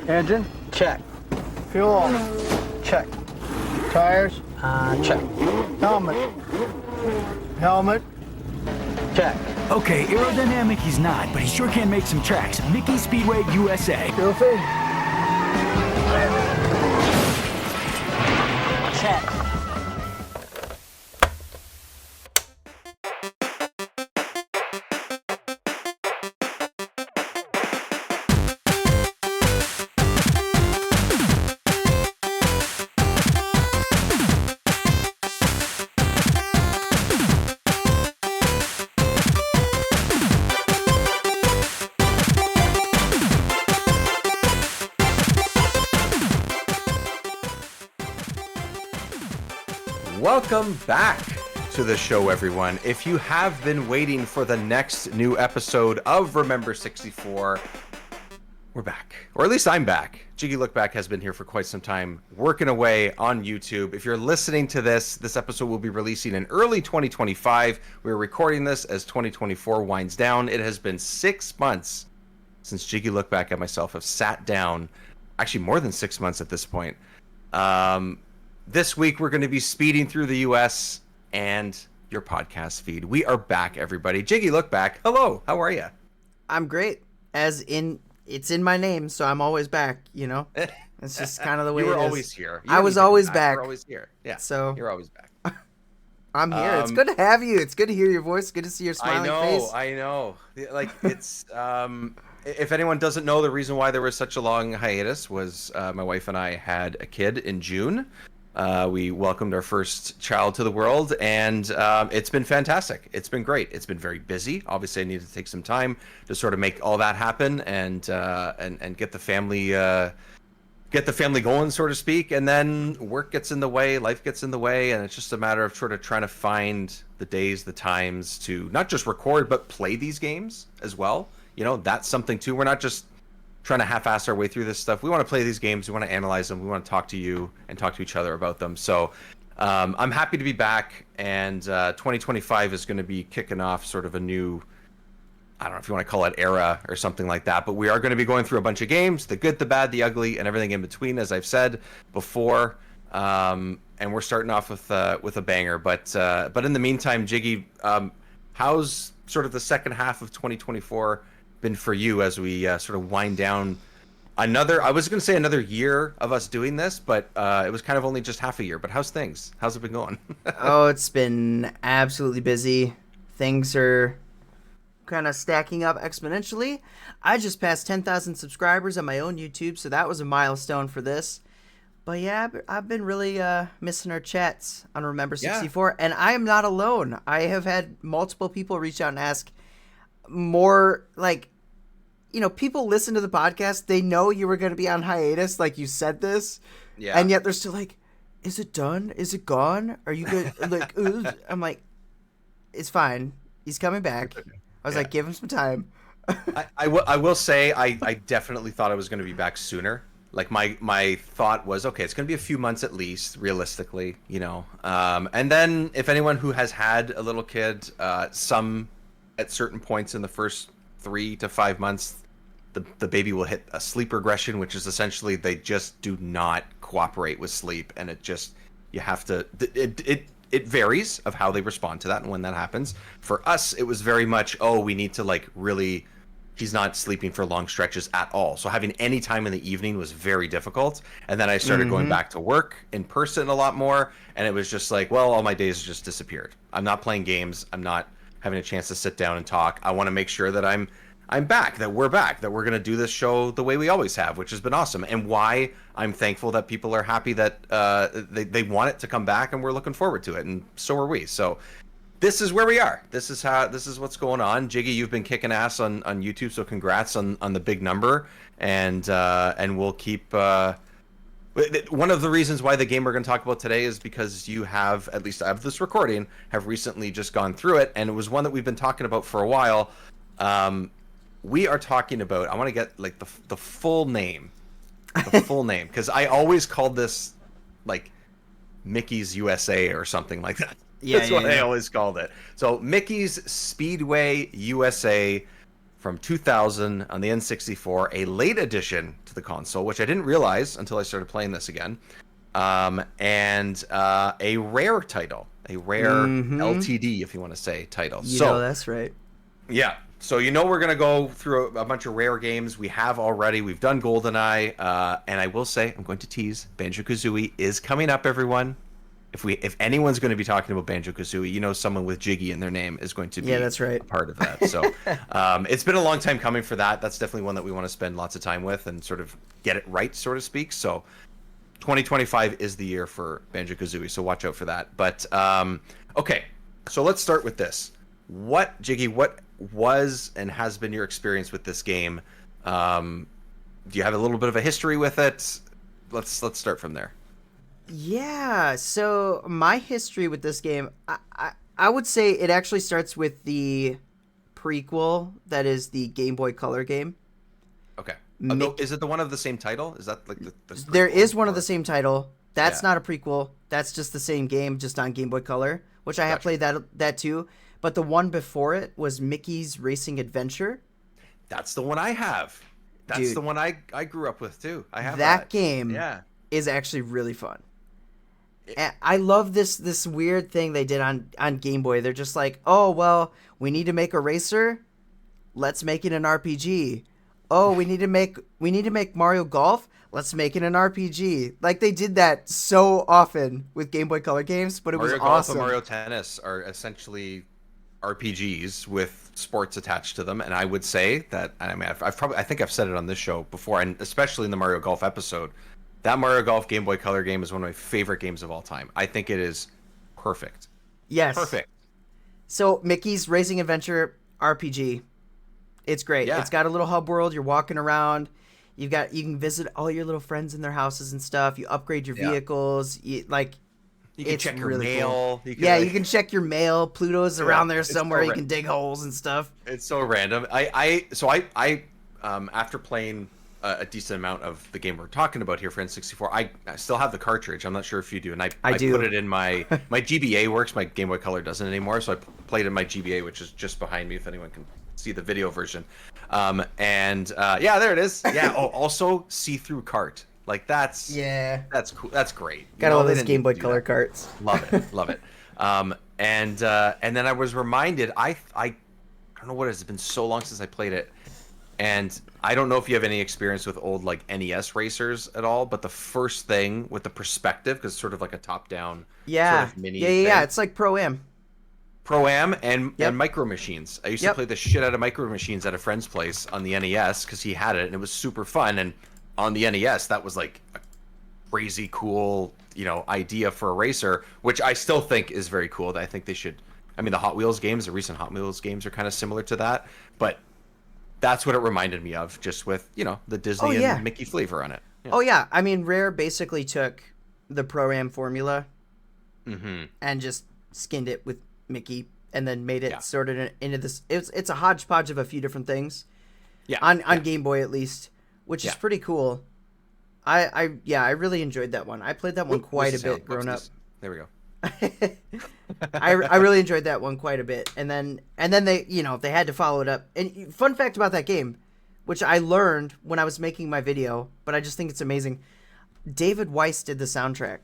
Engine? Check. Fuel? Check. Tires? Check. Helmet? Helmet? Check. Okay, aerodynamic he's not, but he sure can make some tracks. Mickey Speedway, USA. Goofy? Check. Welcome back to the show, everyone. If you have been waiting for the next new episode of Remember 64, we're back. Or at least I'm back. Jiggy Lookback has been here for quite some time, working away on YouTube. If you're listening to this episode will be releasing in early 2025. We're recording this as 2024 winds down. It has been 6 months since Jiggy Lookback and myself have sat down. Actually, more than 6 months at this point. This week, we're going to be speeding through the U.S. and your podcast feed. We are back, everybody. Jiggy Lookback, hello. How are you? I'm great. As in, it's in my name, so I'm always back, you know? It's just kind of the way it is. You were always here. I was always back. You were always here. Yeah, so you're always back. I'm here. It's good to have you. It's good to hear your voice. Good to see your smiling face. I know. Like, it's... if anyone doesn't know, the reason why there was such a long hiatus was my wife and I had a kid in June. We welcomed our first child to the world, and it's been fantastic. It's been great. It's been very busy. Obviously, I needed to take some time to sort of make all that happen and get the family going, so to speak. And then work gets in the way, life gets in the way, and it's just a matter of sort of trying to find the days, the times to not just record but play these games as well. You know, that's something too. We're not just trying to half-ass our way through this stuff. We want to play these games. We want to analyze them. We want to talk to you and talk to each other about them. So I'm happy to be back, and 2025 is going to be kicking off sort of a new, I don't know if you want to call it era or something like that, but we are going to be going through a bunch of games, the good, the bad, the ugly, and everything in between, as I've said before. And we're starting off with a banger. But in the meantime, Jiggy, how's sort of the second half of 2024 been for you as we sort of wind down I was going to say another year of us doing this, but it was kind of only just half a year. But how's things? How's it been going? Oh, it's been absolutely busy. Things are kind of stacking up exponentially. I just passed 10,000 subscribers on my own YouTube, so that was a milestone for this. But yeah, I've been really missing our chats on Remember 64, and I am not alone. I have had multiple people reach out and ask more, like, you know, people listen to the podcast, they know you were going to be on hiatus, like you said this, and yet they're still like, is it done? Is it gone? Are you good? Like, I'm like, it's fine. He's coming back. I was like, give him some time. I will say I definitely thought I was going to be back sooner. Like my thought was, okay, it's going to be a few months at least, realistically, you know. And then if anyone who has had a little kid, some at certain points in the first 3 to 5 months, the baby will hit a sleep regression, which is essentially they just do not cooperate with sleep, and it just, you have to, it varies of how they respond to that and when that happens. For us, it was very much, we need to like really, he's not sleeping for long stretches at all. So having any time in the evening was very difficult. And then I started going back to work in person a lot more, and it was just like, well, all my days just disappeared. I'm not playing games. I'm not having a chance to sit down and talk. I want to make sure that I'm back, that we're going to do this show the way we always have, which has been awesome. And why I'm thankful that people are happy that they want it to come back, and we're looking forward to it, and so are we. So this is where we are. This is what's going on. Jiggy, you've been kicking ass on YouTube, so congrats on the big number, and we'll keep. One of the reasons why the game we're going to talk about today is because you have, at least of this recording, have recently just gone through it, and it was one that we've been talking about for a while. We are talking about, I want to get like the full name, because I always called this like Mickey's USA or something like that. That's what I always called it. So Mickey's Speedway USA from 2000 on the N64, a late addition to the console, which I didn't realize until I started playing this again, and a rare title, a rare LTD, if you want to say, title. That's right. Yeah. So we're going to go through a bunch of rare games. We have already. We've done GoldenEye, and I will say, I'm going to tease, Banjo-Kazooie is coming up, everyone. If anyone's going to be talking about Banjo-Kazooie, someone with Jiggy in their name is going to be that's right. a part of that. So it's been a long time coming for that. That's definitely one that we want to spend lots of time with and sort of get it right, so to speak. So 2025 is the year for Banjo-Kazooie, so watch out for that. But okay, so let's start with this. Jiggy, what was and has been your experience with this game? Do you have a little bit of a history with it? Let's start from there. Yeah, so my history with this game, I would say it actually starts with the prequel that is the Game Boy Color game. Okay. Is it the one of the same title? Is that like the there is one of the same title. That's Yeah. not a prequel. That's just the same game, just on Game Boy Color, which I have played that too. But the one before it was Mickey's Racing Adventure. That's the one I have. That's Dude, the one I grew up with too. I have that game. Yeah. Is actually really fun. And I love this weird thing they did on Game Boy. They're just like, oh well, we need to make a racer. Let's make it an RPG. Oh, we need to make Mario Golf. Let's make it an RPG. Like they did that so often with Game Boy Color games, but it was Mario Golf awesome. and Mario Tennis are essentially RPGs with sports attached to them, and I would say that I think I've said it on this show before, and especially in the Mario Golf episode. That Mario Golf Game Boy Color game is one of my favorite games of all time. I think it is perfect. Yes. Perfect. So Mickey's Racing Adventure RPG. It's great. Yeah. It's got a little hub world. You're walking around. You can visit all your little friends in their houses and stuff. You upgrade your vehicles. You can check your really mail. Cool. You can check your mail. Pluto's around there somewhere. So you can dig holes and stuff. It's so random. I after playing a decent amount of the game we're talking about here for N64, I still have the cartridge. I'm not sure if you do, and I do. put it in my GBA works. My Game Boy Color doesn't anymore, so I played in my GBA, which is just behind me if anyone can see the video version. There it is. Yeah. Oh, also see-through kart. Like that's cool. That's great. Got all those Game Boy Color carts. Love it. And then I was reminded. I don't know what it is. It's been so long since I played it. And I don't know if you have any experience with old like NES racers at all, but the first thing with the perspective, because it's sort of like a top-down sort of mini thing. It's like Pro-Am and Micro Machines. I used to play the shit out of Micro Machines at a friend's place on the NES because he had it, and it was super fun. And on the NES, that was like a crazy cool, idea for a racer, which I still think is very cool. I think they should. I mean, the Hot Wheels games, the recent Hot Wheels games are kind of similar to that, but that's what it reminded me of, just with, the Disney and Mickey flavor on it. Yeah. Oh, yeah. I mean, Rare basically took the Pro-Am formula and just skinned it with Mickey and then made it sort of into this. It's a hodgepodge of a few different things. Yeah. On Game Boy, at least, which is pretty cool. I really enjoyed that one. I played that one quite a bit growing up. There we go. I really enjoyed that one quite a bit, and then they they had to follow it up. And fun fact about that game, which I learned when I was making my video, but I just think it's amazing. David Weiss did the soundtrack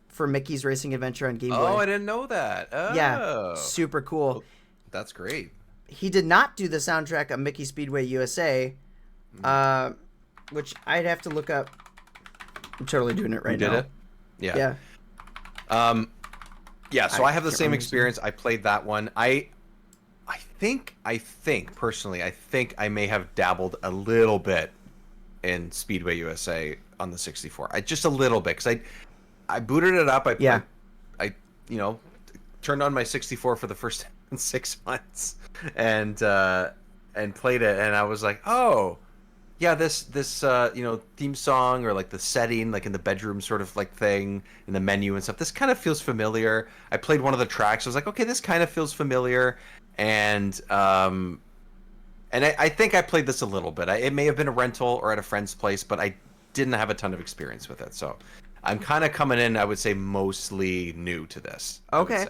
for Mickey's Racing Adventure on Game Boy. Oh, I didn't know that. Oh. Yeah, super cool. Well, that's great. He did not do the soundtrack on Mickey Speedway USA, which I'd have to look up. I'm totally doing it right now. Did it? Yeah. Yeah. So I have the same experience. I played that one. I think personally, I may have dabbled a little bit in Speedway USA on the 64. Just a little bit, because I booted it up. I turned on my 64 for the first 6 months and played it, and I was like, oh yeah, this theme song, or like the setting, like in the bedroom sort of like thing in the menu and stuff, this kind of feels familiar. I played one of the tracks. I was like, okay, this kind of feels familiar. And I think I played this a little bit. It may have been a rental or at a friend's place, but I didn't have a ton of experience with it. So I'm kind of coming in, I would say, mostly new to this. Okay.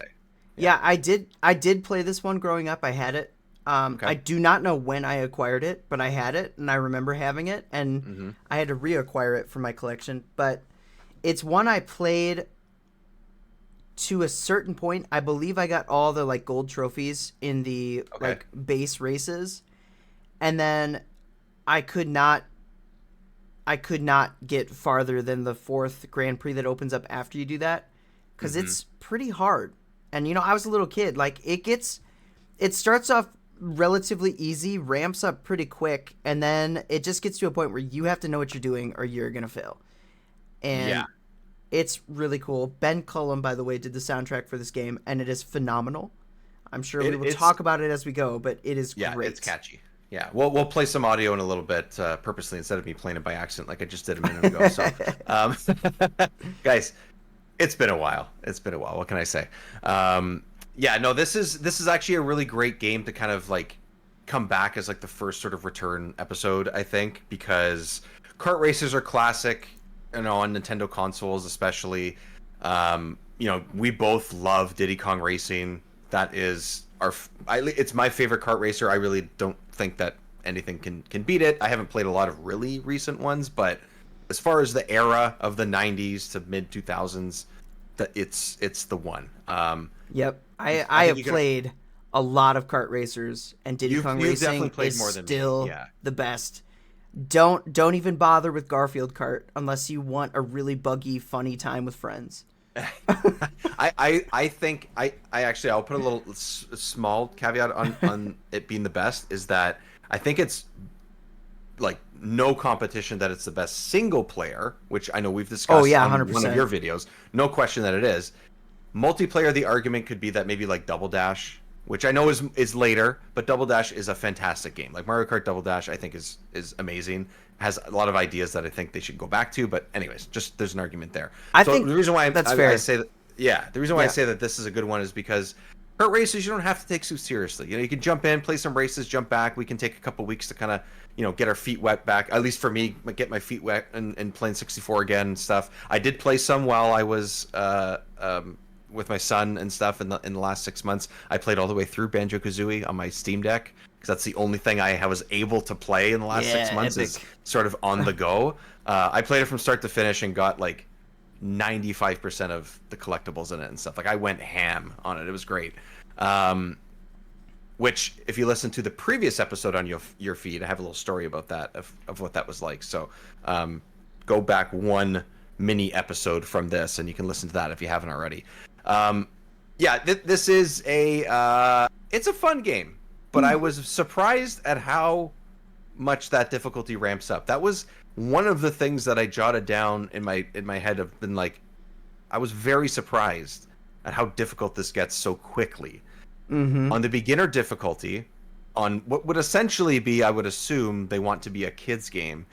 Yeah, I did play this one growing up. I had it Okay. I do not know when I acquired it, but I had it, and I remember having it, and I had to reacquire it for my collection. But it's one I played to a certain point. I believe I got all the like gold trophies in the like base races, and then I could not get farther than the 4th Grand Prix that opens up after you do that, because it's pretty hard. And you know, I was a little kid. Like it starts off relatively easy, ramps up pretty quick, and then it just gets to a point where you have to know what you're doing or you're gonna fail. And it's really cool. Ben Cullum, by the way, did the soundtrack for this game, and it is phenomenal. I'm sure we will talk about it as we go, but it is great. Yeah, it's catchy. Yeah, we'll play some audio in a little bit, purposely, instead of me playing it by accident like I just did a minute ago. So, guys, it's been a while. What can I say? Yeah, no, this is actually a really great game to kind of like come back as like the first sort of return episode, I think, because kart races are classic, you know, on Nintendo consoles especially. You know, we both love Diddy Kong Racing. That is it's my favorite kart racer. I really don't think that anything can beat it. I haven't played a lot of really recent ones, but as far as the era of the 90s to mid 2000s, it's the one. Yep. I have played a lot of kart racers, and Diddy Kong Racing is still the best. Don't even bother with Garfield Kart unless you want a really buggy, funny time with friends. I think I'll put a little small caveat on it being the best, is that I think it's like no competition that it's the best single player, which I know we've discussed on 100%. One of your videos. No question that it is. Multiplayer, the argument could be that maybe like Double Dash, which I know is later, but Double Dash is a fantastic game. Like Mario Kart Double Dash, I think is amazing. Has a lot of ideas that I think they should go back to, but anyways, just there's an argument there. I think the reason why fair. I say that, the reason why I say that this is a good one is because kart races you don't have to take so seriously. You know, you can jump in, play some races, jump back. We can take a couple weeks to kind of, you know, get our feet wet back. At least for me, get my feet wet and playing 64 again and stuff. I did play some while I was with my son and stuff in the last 6 months. I played all the way through Banjo-Kazooie on my Steam Deck, because that's the only thing I was able to play in the last 6 months. Epic. Is sort of on the go. I played it from start to finish and got like 95% of the collectibles in it and stuff. Like I went ham on it. It was great. Which, if you listen to the previous episode on your feed, I have a little story about that of what that was like. So go back one mini episode from this, and you can listen to that if you haven't already. This is it's a fun game, but I was surprised at how much that difficulty ramps up. That was one of the things that I jotted down in my head. Of been like, I was very surprised at how difficult this gets so quickly. On the beginner difficulty, on what would essentially be, I would assume they want to be a kids game,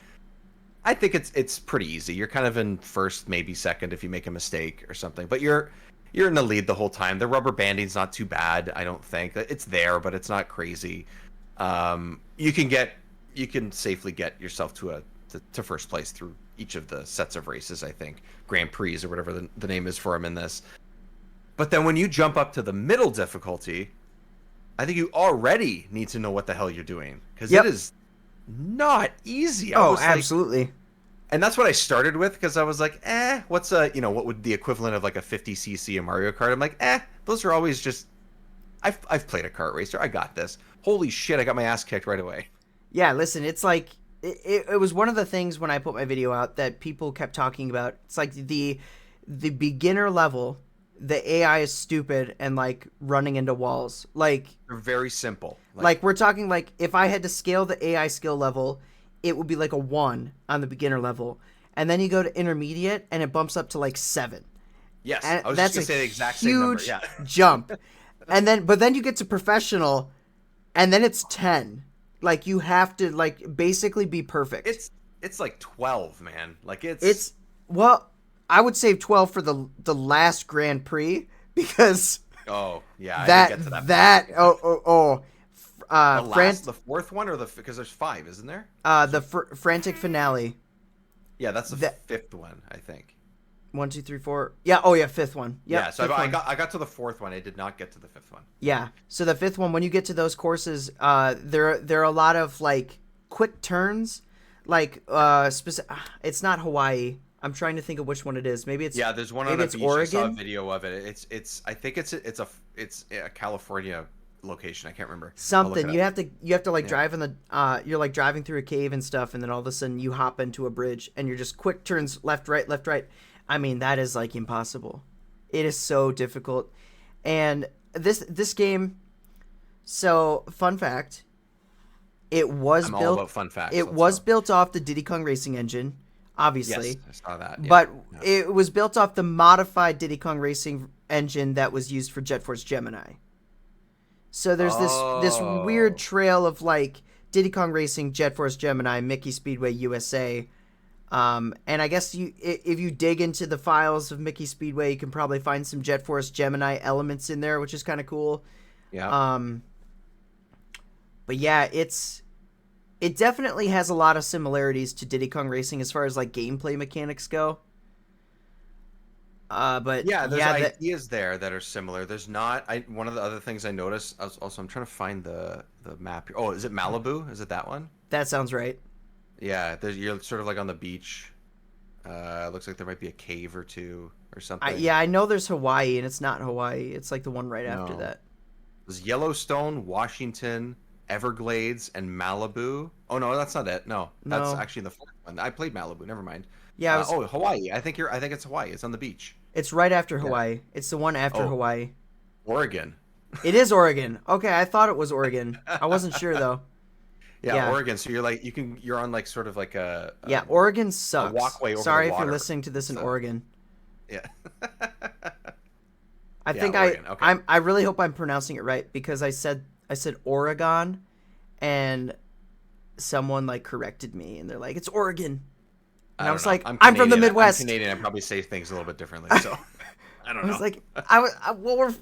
I think it's pretty easy. You're kind of in first, maybe second if you make a mistake or something, but you're in the lead the whole time. The rubber banding's not too bad, I don't think. It's there, but it's not crazy. You can safely get yourself to first place through each of the sets of races, I think. Grand Prix or whatever the name is for them in this. But then when you jump up to the middle difficulty, I think you already need to know what the hell you're doing, because it is not easy. Absolutely. And that's what I started with, because I was like, what's what would the equivalent of like a 50cc in Mario Kart? I'm like, those are always just, I've played a kart racer. I got this. Holy shit, I got my ass kicked right away. Yeah, listen, it's like, it was one of the things when I put my video out that people kept talking about. It's like the beginner level, the AI is stupid and like running into walls. Like, they're very simple. Like we're talking like if I had to scale the AI skill level, it would be like a 1 on the beginner level, and then you go to intermediate and it bumps up to like 7. Yes, and I was that's just gonna say the exact same number. Yeah. Jump, but then you get to professional, and then it's 10. Like you have to like basically be perfect. It's like 12, man. Like it's well, I would say 12 for the last Grand Prix, because I didn't get to the fourth one, or because there's 5, isn't there? The frantic finale. Yeah, that's the 5th one, I think. 1, 2, 3, 4. Yeah. Oh yeah, fifth one. Yep, Yeah. So fifth one. I got to the fourth one. I did not get to the fifth one. Yeah. So the fifth one, when you get to those courses, there are a lot of like quick turns, like it's not Hawaii. I'm trying to think of which one it is. Maybe it's There's one on maybe the it's beach. I saw a Oregon. video of it. It's I think it's a California location. I can't remember. I'll look Something it you up. have to like drive in the you're like driving through a cave and stuff, and then all of a sudden you hop into a bridge and you're just quick turns left right left right. I mean, that is like impossible. It is so difficult. And this game, so fun fact, I'm all about fun facts. it Let's was go. built off the Diddy Kong Racing engine, obviously. Yes, I saw that. Yeah. But Yeah. it was built off the modified Diddy Kong Racing engine that was used for Jet Force Gemini. So there's this weird trail of like Diddy Kong Racing, Jet Force Gemini, Mickey Speedway USA. And I guess if you dig into the files of Mickey Speedway, you can probably find some Jet Force Gemini elements in there, which is kind of cool. Yeah. But yeah, it definitely has a lot of similarities to Diddy Kong Racing as far as like gameplay mechanics go. But Yeah, there's yeah, ideas there that are similar. There's not. One of the other things I noticed. I'm trying to find the map here. Oh, is it Malibu? Is it that one? that sounds right. Yeah, you're sort of like on the beach. Looks like there might be a cave or two or something. Yeah, I know there's Hawaii, and it's not Hawaii. It's like the one right after No. that. There's Yellowstone, Washington, Everglades, and Malibu. Oh no, that's not it. No, that's No. actually the fourth one. I played Malibu. Never mind. Yeah, Hawaii. I think it's Hawaii. It's on the beach. it's right after Hawaii. It's the one after Oh. Hawaii. Oregon. It is Oregon. Okay, I thought it was Oregon. I wasn't sure though. Yeah, Yeah. Oregon. So you're on like sort of like a Yeah, Oregon sucks. walkway over Sorry the if you're water. listening to this in So- Oregon. Yeah. I Yeah, think Oregon, okay. I really hope I'm pronouncing it right because I said Oregon, and someone like corrected me and they're like it's Oregon, and I was like I'm from the Canadian. Midwest. I'm Canadian. I probably say things a little bit differently. So I don't I know. was like well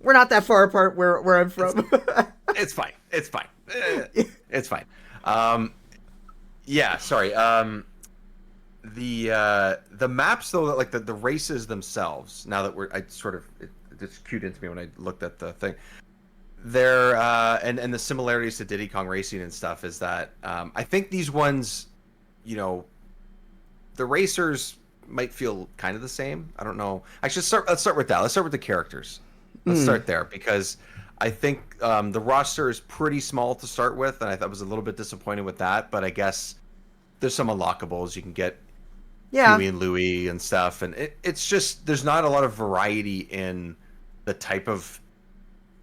we're not that far apart where I'm from. It's fine. It's fine. It's fine. Yeah. Sorry. The maps though, like the races themselves. Now that it just cued into me when I looked at the thing. They're and the similarities to Diddy Kong Racing and stuff is that I think these ones, the racers might feel kind of the same. I don't know. Let's start with that. Let's start with the characters. Let's start there because I think the roster is pretty small to start with, and I was a little bit disappointed with that. But I guess there's some unlockables you can get, Yeah, Huey and Louie and stuff, and it's just there's not a lot of variety in the type of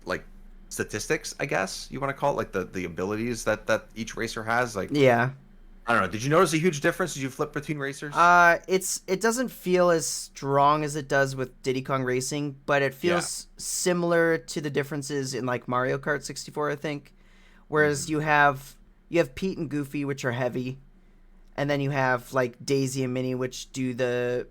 like statistics, I guess you want to call it, like the abilities that each racer has. Like yeah. I don't know. Did you notice a huge difference? Did you flip between racers? It doesn't feel as strong as it does with Diddy Kong Racing, but it feels similar to the differences in like Mario Kart 64, I think. Whereas you have Pete and Goofy, which are heavy, and then you have like Daisy and Minnie, which do the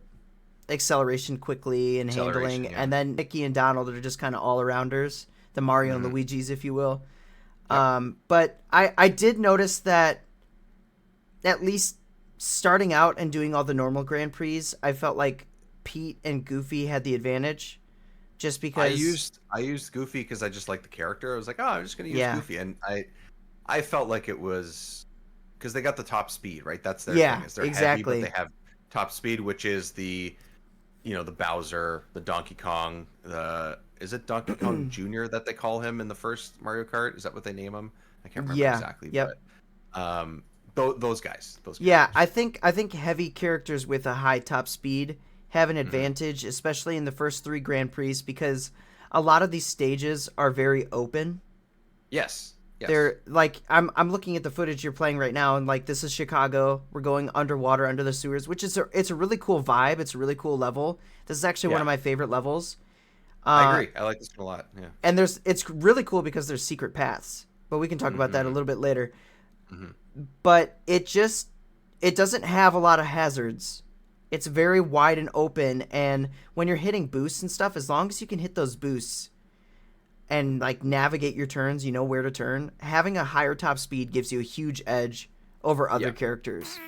acceleration quickly and handling, yeah. and then Mickey and Donald are just kind of all arounders, the Mario and Luigi's, if you will. But I did notice that at least starting out and doing all the normal Grand Prix, I felt like Pete and Goofy had the advantage, just because I used Goofy because I just like the character. I was like, oh, I'm just gonna use Yeah. Goofy, and I felt like it was because they got the top speed, right? That's their Yeah, thing. Is they're exactly. heavy, but they have top speed, which is the Bowser, the Donkey Kong, is it Donkey Kong Jr. that they call him in the first Mario Kart? Is that what they name him? I can't remember Yeah, exactly. yep. But those guys. Yeah, I think heavy characters with a high top speed have an advantage, especially in the first 3 Grand Prix, because a lot of these stages are very open. Yes. They're like I'm looking at the footage you're playing right now, and like this is Chicago. We're going underwater under the sewers, which is it's a really cool vibe. It's a really cool level. This is actually one of my favorite levels. I agree. I like this one a lot. Yeah. And it's really cool because there's secret paths, but we can talk about that a little bit later. But it doesn't have a lot of hazards. It's very wide and open, and when you're hitting boosts and stuff, as long as you can hit those boosts and like navigate your turns, you know where to turn, having a higher top speed gives you a huge edge over other characters.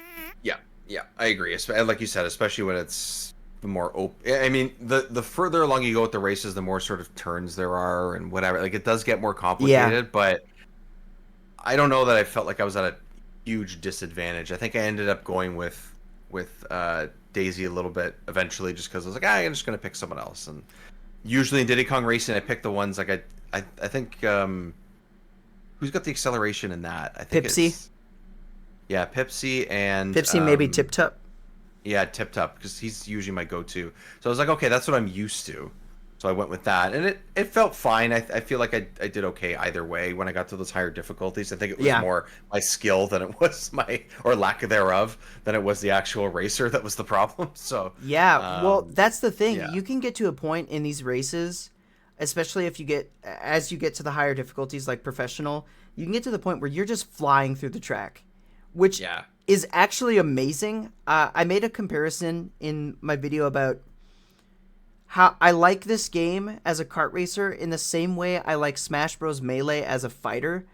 Yeah, I agree. Like you said, especially when it's the more open. I mean, the further along you go with the races, the more sort of turns there are and whatever. Like, it does get more complicated, but I don't know that I felt like I was at a huge disadvantage. I think I ended up going with Daisy a little bit eventually, just because I was like, I'm just gonna pick someone else. And usually in Diddy Kong Racing, I pick the ones like I think who's got the acceleration in that? I think Pipsy. Pipsy and Pipsy, maybe Tip Top. Yeah, Tip Top, because he's usually my go-to. So I was like, okay, that's what I'm used to. So I went with that, and it felt fine. I feel like I did okay either way when I got to those higher difficulties. I think it was more my skill than it was or lack thereof than it was the actual racer that was the problem. So well, that's the thing. You can get to a point in these races, especially as you get to the higher difficulties like professional, you can get to the point where you're just flying through the track, which is actually amazing. I made a comparison in my video about how I like this game as a kart racer in the same way I like Smash Bros. Melee as a fighter,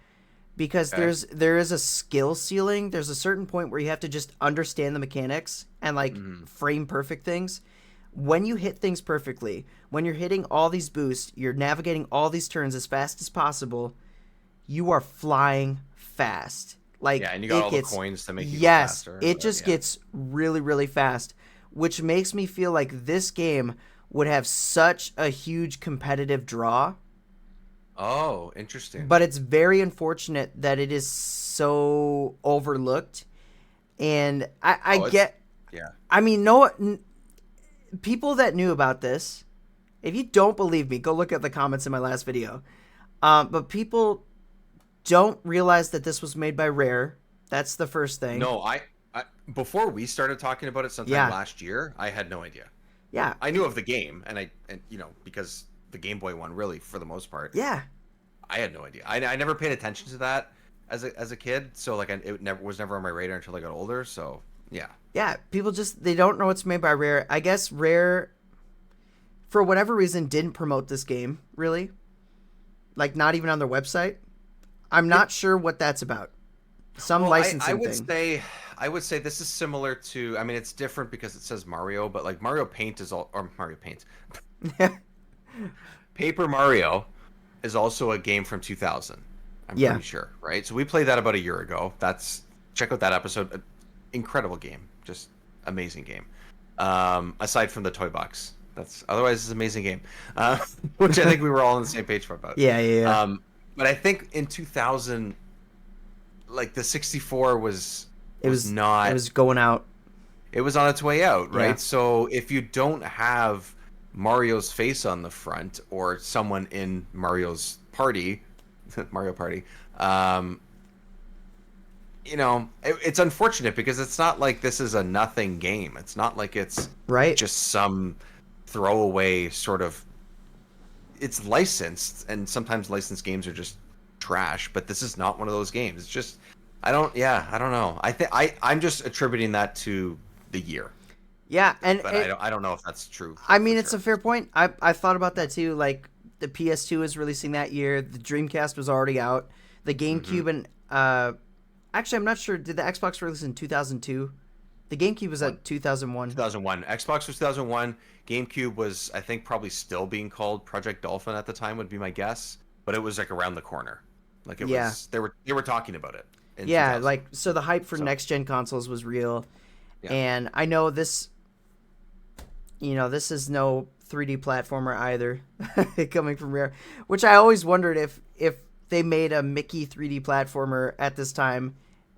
because there is a skill ceiling. There's a certain point where you have to just understand the mechanics and like frame perfect things. When you hit things perfectly, when you're hitting all these boosts, you're navigating all these turns as fast as possible, you are flying fast. Like, and you got all the coins to make you go faster. It just gets really, really fast, which makes me feel like this game would have such a huge competitive draw. Oh, interesting. But it's very unfortunate that it is so overlooked. And I mean, people that knew about this, if you don't believe me, go look at the comments in my last video. But people don't realize that this was made by Rare. That's the first thing. No, I before we started talking about it sometime last year, I had no idea. Yeah. I knew of the game, and because the Game Boy one, really, for the most part. Yeah. I had no idea. I never paid attention to that as a kid, so like it was never on my radar until I got older. So yeah. Yeah, people they don't know it's made by Rare. I guess Rare, for whatever reason, didn't promote this game really, like not even on their website. I'm not sure what that's about. Some licensing thing. I would say this is similar to. I mean, it's different because it says Mario, but like Mario Paint or Mario Paint. Paper Mario is also a game from 2000. I'm pretty sure, right? So we played that about a year ago. Check out that episode. Incredible game, just amazing game. Aside from the toy box, otherwise it's an amazing game, which I think we were all on the same page for about. Yeah. But I think in 2000, like the 64 was going out. It was on its way out, right? Yeah. So if you don't have Mario's face on the front or someone in Mario's party, Mario Party, it's unfortunate because it's not like this is a nothing game. It's not like it's just some throwaway sort of. It's licensed, and sometimes licensed games are just trash. But this is not one of those games. It's just I don't know. I'm just attributing that to the year. Yeah, but I don't know if that's true. I mean, it's a fair point. I thought about that too. Like the PS2 is releasing that year. The Dreamcast was already out. The GameCube and actually, I'm not sure. Did the Xbox release in 2002? The GameCube was at 2001. 2001. Xbox was 2001. GameCube was, I think, probably still being called Project Dolphin at the time, would be my guess. But it was like around the corner. Like it was. They were talking about it. Yeah, like so the hype for next gen consoles was real, and I know this. This is no 3D platformer either, coming from Rare, which I always wondered if they made a Mickey 3D platformer at this time,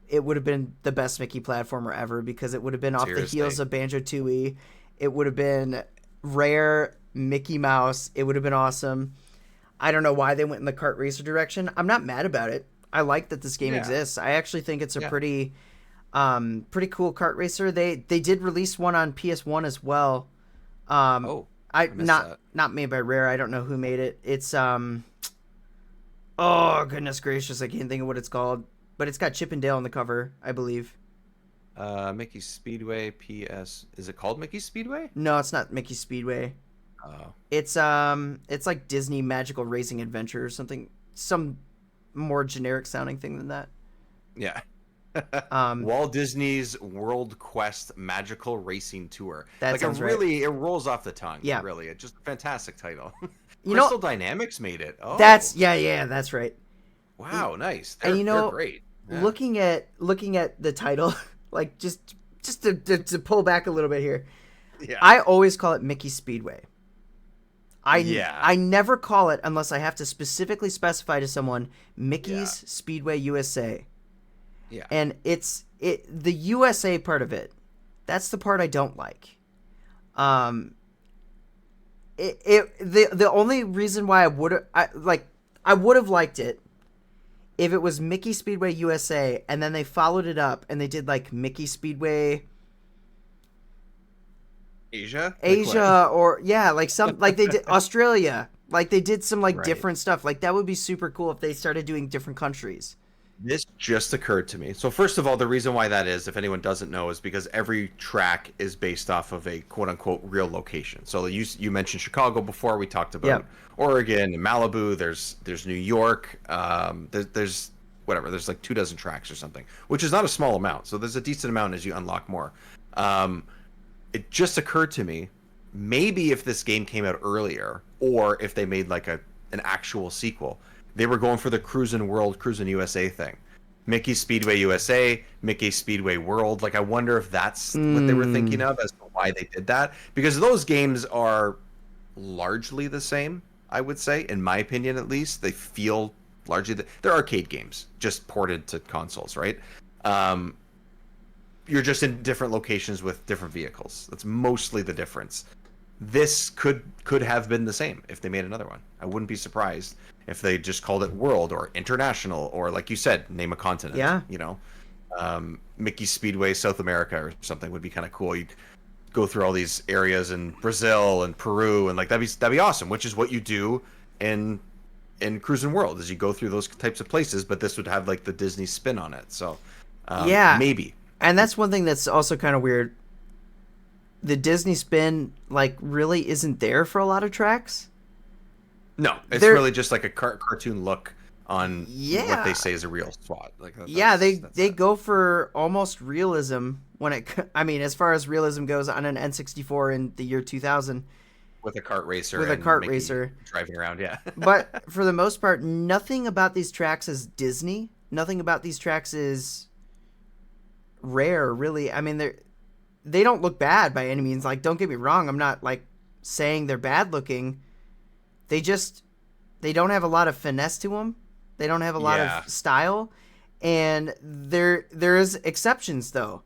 it would have been the best Mickey platformer ever, because it would have been off the heels of Banjo-Tooie. It would have been Rare Mickey Mouse. It would have been awesome. I don't know why they went in the kart racer direction. I'm not mad about it. I like that this game exists. I actually think it's a pretty cool kart racer. They did release one on PS1 as well. Not made by Rare. I don't know who made it. It's oh goodness gracious, I can't think of what it's called. But it's got Chip and Dale on the cover, I believe. Mickey Speedway PS. Is it called Mickey Speedway? No, it's not Mickey Speedway. Oh. It's like Disney Magical Racing Adventure or something. Some more generic sounding thing than that. Yeah. Walt Disney's World Quest Magical Racing Tour. That Like sounds right. really, it rolls off the tongue. Yeah. Really, it's just a fantastic title. You Crystal know, Dynamics made it. Oh, that's right. wow, nice. And They're great. Yeah. looking at the title, like just to pull back a little bit here, Yeah. I always call it Mickey Speedway. Yeah. I never call it unless I have to specifically specify to someone Mickey's Yeah. Speedway USA. Yeah. And the USA part of it. That's the part I don't like. The only reason why I would have liked it if it was Mickey Speedway USA and then they followed it up and they did like Mickey Speedway Asia, or like some like they did Australia, like they did some like Right. different stuff. Like that would be super cool if they started doing different countries. This just occurred to me. So first of all, the reason why that is, if anyone doesn't know, is because every track is based off of a quote unquote real location. So you mentioned Chicago before. We talked about Yep. Oregon and Malibu. There's New York. There's whatever. There's like 24 tracks or something, which is not a small amount. So there's a decent amount as you unlock more. It just occurred to me, maybe if this game came out earlier, or if they made like an actual sequel, they were going for the Cruisin' World, Cruisin' USA thing. Mickey Speedway USA, Mickey Speedway World. Like, I wonder if that's what they were thinking of as to why they did that. Because those games are largely the same, I would say, in my opinion at least. They feel largely... They're arcade games, just ported to consoles, right? You're just in different locations with different vehicles. That's mostly the difference. This could have been the same if they made another one. I wouldn't be surprised if they just called it World or International or, like you said, name a continent. Yeah. You know, Mickey Speedway South America or something would be kind of cool. You'd go through all these areas in Brazil and Peru and like that'd be awesome. Which is what you do in Cruisin' World, is you go through those types of places. But this would have like the Disney spin on it. So yeah, maybe. And that's one thing that's also kind of weird. The Disney spin, like, really isn't there for a lot of tracks. No, it's They're- really just like a cartoon look on Yeah. what they say is a real SWAT. Like, They go for almost realism when I mean, as far as realism goes on an N64 in the year 2000. with a kart racer. With a and kart Mickey racer. driving around. Yeah, But for the most part, nothing about these tracks is Disney. Nothing about these tracks is rare, really. I mean, they don't look bad by any means. Like, don't get me wrong. I'm not like saying they're bad looking. They don't have a lot of finesse to them. They don't have a lot Yeah. of style. And there is exceptions though.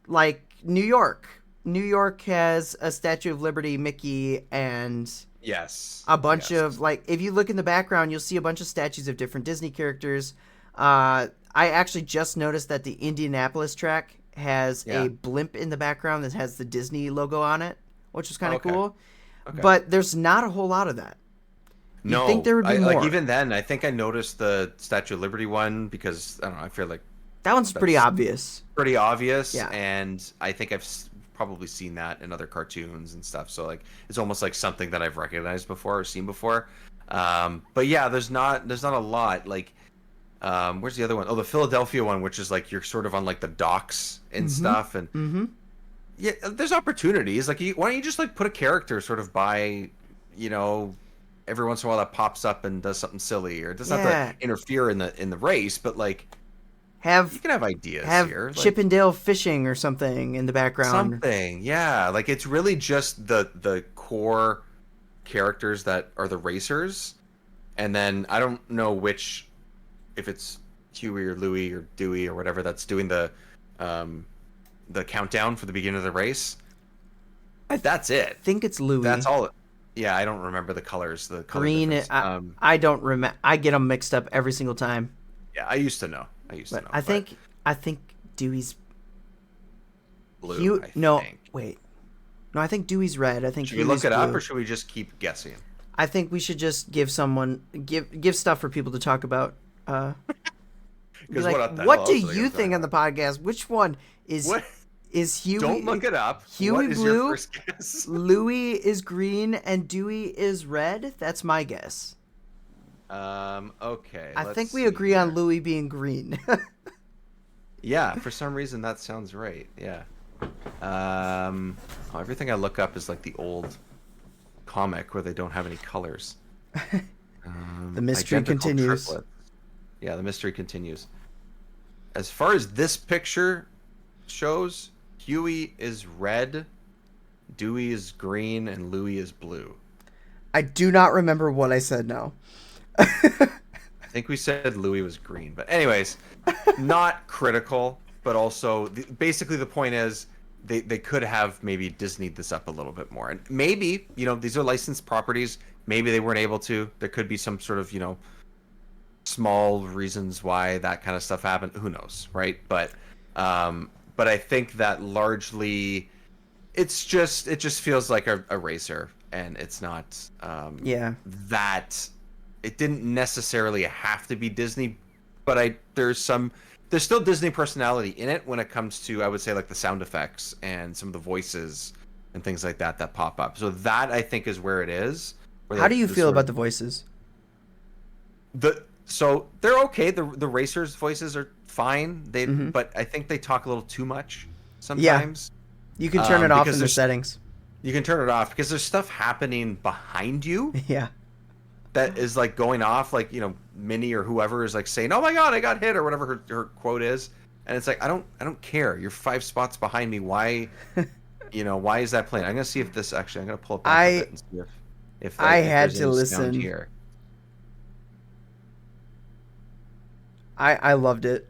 Like New York. New York has a Statue of Liberty Mickey and yes, a bunch yes. of, like, if you look in the background, you'll see a bunch of statues of different Disney characters. I actually just noticed that the Indianapolis track has Yeah. a blimp in the background that has the Disney logo on it, which is kind of Okay. cool. Okay. But there's not a whole lot of that. You'd No, think there would be like more. even then, I think I noticed the Statue of Liberty one because I don't know. I feel like That one's pretty that's- obvious. pretty obvious, Yeah. and I think I've probably seen that in other cartoons and stuff. So like, it's almost like something that I've recognized before or seen before. But yeah, there's not a lot. Like, where's the other one? Oh, the Philadelphia one, which is like you're sort of on like the docks and stuff, and Mm-hmm. yeah, there's opportunities. Like, why don't you just like put a character sort of by, you know, every once in a while that pops up and does something silly, or it doesn't Yeah. have to interfere in the race, but like you Have can have ideas have here. Like, Chippendale fishing or something in the background. something, yeah. Like it's really just the core characters that are the racers, and then I don't know which, if it's Huey or Louie or Dewey or whatever that's doing the countdown for the beginning of the race. That's it. I think it's Louis. That's all. Yeah, I don't remember the colors. The color Green. difference. I don't remember. I get them mixed up every single time. Yeah, I used to know. But I think Dewey's blue. no, think. wait. No, I think Dewey's red. I think Should we Huey's look it up, blue. or should we just keep guessing? I think we should just give stuff for people to talk about. Be 'Cause like, what the what hell do else are they you gonna think talk on the podcast? Which one What? is Huey? Don't look it up. Huey What is blue? your first guess? Louis is green and Dewey is red. That's my guess. Okay. I let's think we see agree on here. Louis being green. Yeah, for some reason that sounds right. Yeah. Everything I look up is like the old comic where they don't have any colors. The mystery Identical continues. triplets. Yeah, the mystery continues. As far as this picture shows, Huey is red, Dewey is green, and Louie is blue. I do not remember what I said now. I think we said Louis was green, but anyways, not critical, but also basically the point is they could have maybe Disneyed this up a little bit more, and maybe these are licensed properties. Maybe they weren't able to. There could be some sort of small reasons why that kind of stuff happened. Who knows, right? But I think that largely it just feels like a racer, and it's not that. It didn't necessarily have to be Disney, but there's still Disney personality in it when it comes to, I would say, like the sound effects and some of the voices and things like that pop up. So that I think is where it is. How do you feel about the voices? So they're okay. The racers' voices are fine. But I think they talk a little too much sometimes. Yeah. You can turn it off in the settings. You can turn it off because there's stuff happening behind you. Yeah. That is like going off, like Minnie or whoever is like saying, "Oh my God, I got hit," or whatever her quote is, and it's like I don't care. You're 5 spots behind me. Why, why is that playing? I'm gonna see if this actually. I'm gonna pull up back a bit and see if I if had there's to any listen sound here. I loved it.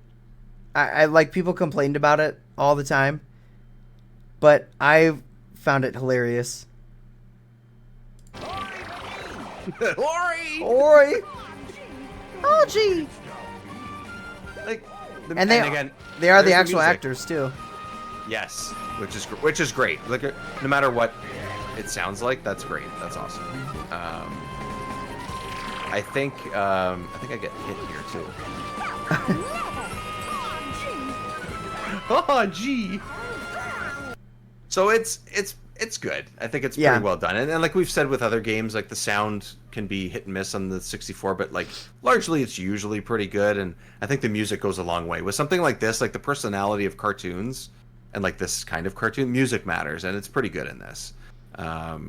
I like people complained about it all the time, but I found it hilarious. Ori! Oh, gee! And again, they are the actual actors too. Yes, which is great. Like no matter what it sounds like, that's great. That's awesome. I think I get hit here too. Oh, gee. So it's good. I think it's pretty well done. And like we've said with other games, like the sound can be hit and miss on the 64, but like largely it's usually pretty good. And I think the music goes a long way. With something like this, like the personality of cartoons and like this kind of cartoon, music matters, and it's pretty good in this. I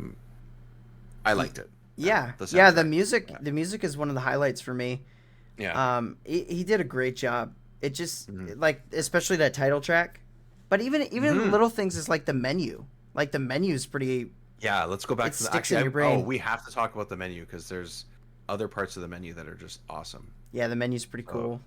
liked it. The music is one of the highlights for me. Yeah. He did a great job. It just like, especially that title track, but even little things is like the menu. Like the menu is pretty. Yeah, let's go back to the. Sticks in your brain. Oh, we have to talk about the menu because there's other parts of the menu that are just awesome. Yeah, the menu's pretty cool.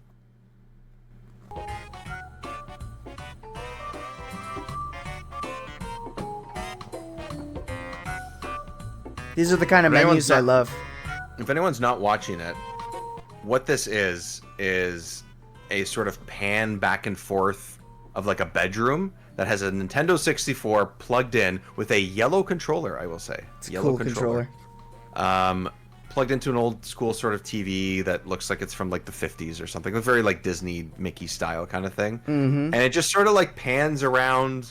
These are the kind of menus I love. If anyone's not watching it, what this is a sort of pan back and forth of like a bedroom that has a Nintendo 64 plugged in with a yellow controller, I will say. It's a yellow controller. Plugged into an old school sort of TV that looks like it's from like the 50s or something. A very like Disney Mickey style kind of thing. Mm-hmm. And it just sort of like pans around,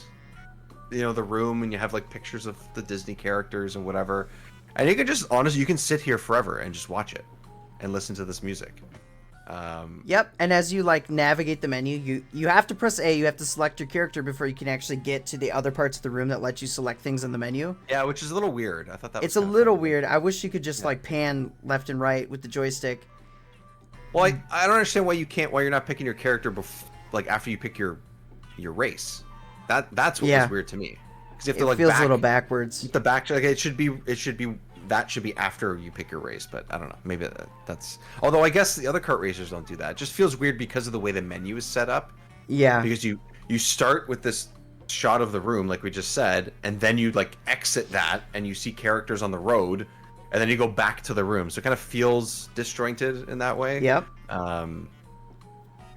the room, and you have like pictures of the Disney characters and whatever. And you can just, honestly, you can sit here forever and just watch it and listen to this music. Yep, and as you like navigate the menu, you have to press A. You have to select your character before you can actually get to the other parts of the room that let you select things in the menu. Yeah, which is a little weird. I thought that it's a little weird. I wish you could just like pan left and right with the joystick. Well, I don't understand why you're not picking your character like after you pick your race. That's what was weird to me. Because you have to like feels a little backwards. The back, like it should be that should be after you pick your race, but I don't know. Maybe that's. Although I guess the other kart racers don't do that. It just feels weird because of the way the menu is set up. Yeah. Because you start with this shot of the room, like we just said, and then you like exit that, and you see characters on the road, and then you go back to the room. So it kind of feels disjointed in that way. Yep.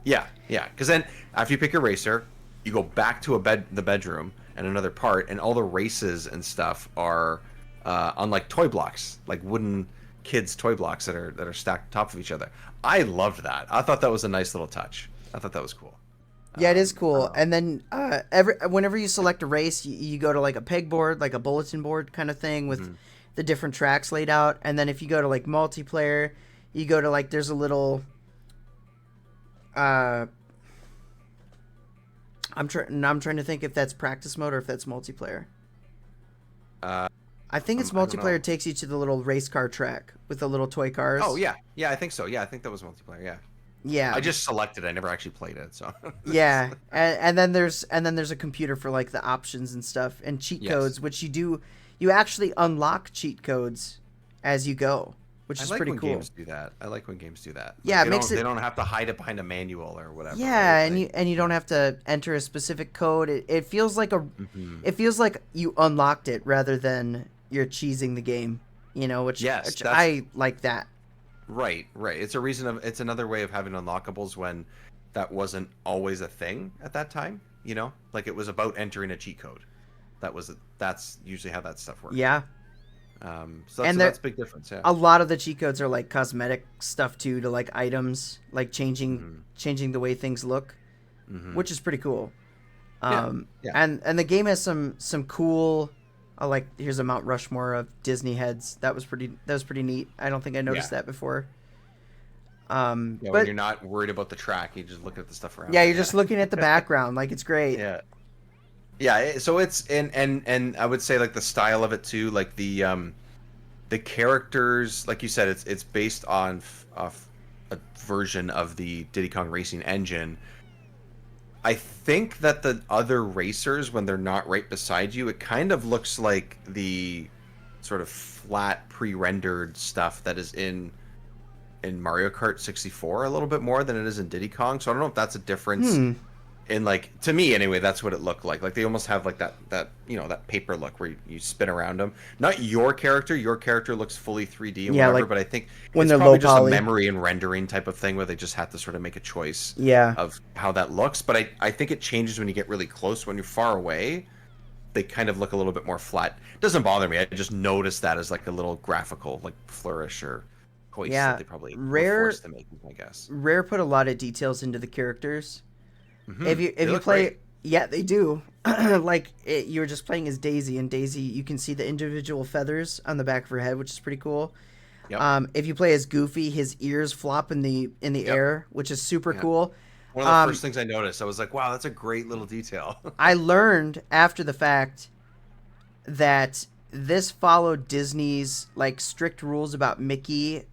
Yeah. Because then after you pick your racer, you go back to the bedroom and another part, and all the races and stuff are. On like toy blocks, like wooden kids' toy blocks that are stacked on top of each other. I loved that. I thought that was a nice little touch. I thought that was cool. Yeah, it is cool. And then whenever you select a race, you go to like a pegboard, like a bulletin board kind of thing with the different tracks laid out. And then if you go to like multiplayer, you go to like there's a little I'm trying to think if that's practice mode or if that's multiplayer. I think it's I don't know. multiplayer. Takes you to the little race car track with the little toy cars. Oh yeah, I think so. Yeah, I think that was multiplayer. Yeah. Yeah. I just selected. I never actually played it, so. Yeah, and then there's a computer for like the options and stuff and cheat Yes. codes, which you actually unlock cheat codes as you go, which is I like pretty when cool. games do that. I like when games do that. Yeah, it they makes don't, it- They don't have to hide it behind a manual or whatever. Yeah, right? and you don't have to enter a specific code. It feels like Mm-hmm. it feels like you unlocked it rather than you're cheesing the game, which Yes, which that's- I like that. Right. It's another way of having unlockables when that wasn't always a thing at that time. Like it was about entering a cheat code. That's usually how that stuff works. Yeah. That's a big difference. Yeah. A lot of the cheat codes are like cosmetic stuff too, to like items, like Mm-hmm. changing the way things look, which is pretty cool. Yeah. And the game has some cool. Here's a Mount Rushmore of Disney heads. That was pretty neat. I don't think I noticed that before. When But you're not worried about the track, you just look at the stuff around. yeah, you're just looking at the background, like it's great. Yeah. Yeah. So it's and I would say like the style of it too, like the characters, like you said, it's based on a version of the Diddy Kong Racing engine. I think that the other racers, when they're not right beside you, it kind of looks like the sort of flat pre-rendered stuff that is in Mario Kart 64 a little bit more than it is in Diddy Kong. So I don't know if that's a difference. In like, to me anyway, that's what it looked like. Like they almost have like that paper look where you spin around them. Not your character. Your character looks fully 3D and whatever. But I think when it's they're probably low just poly. a memory and rendering type of thing where they just have to sort of make a choice. Yeah. Of how that looks. But I think it changes when you get really close. When you're far away, they kind of look a little bit more flat. It doesn't bother me. I just noticed that as like a little graphical like flourish or hoist that they probably were forced to make, I guess. Rare put a lot of details into the characters. Mm-hmm. If you look play, great. yeah, they do. You were just playing as Daisy, and Daisy, you can see the individual feathers on the back of her head, which is pretty cool. Yep. If you play as Goofy, his ears flop in the air, which is super cool. One of the first things I noticed, I was like, wow, that's a great little detail. I learned after the fact that this followed Disney's like strict rules about Mickey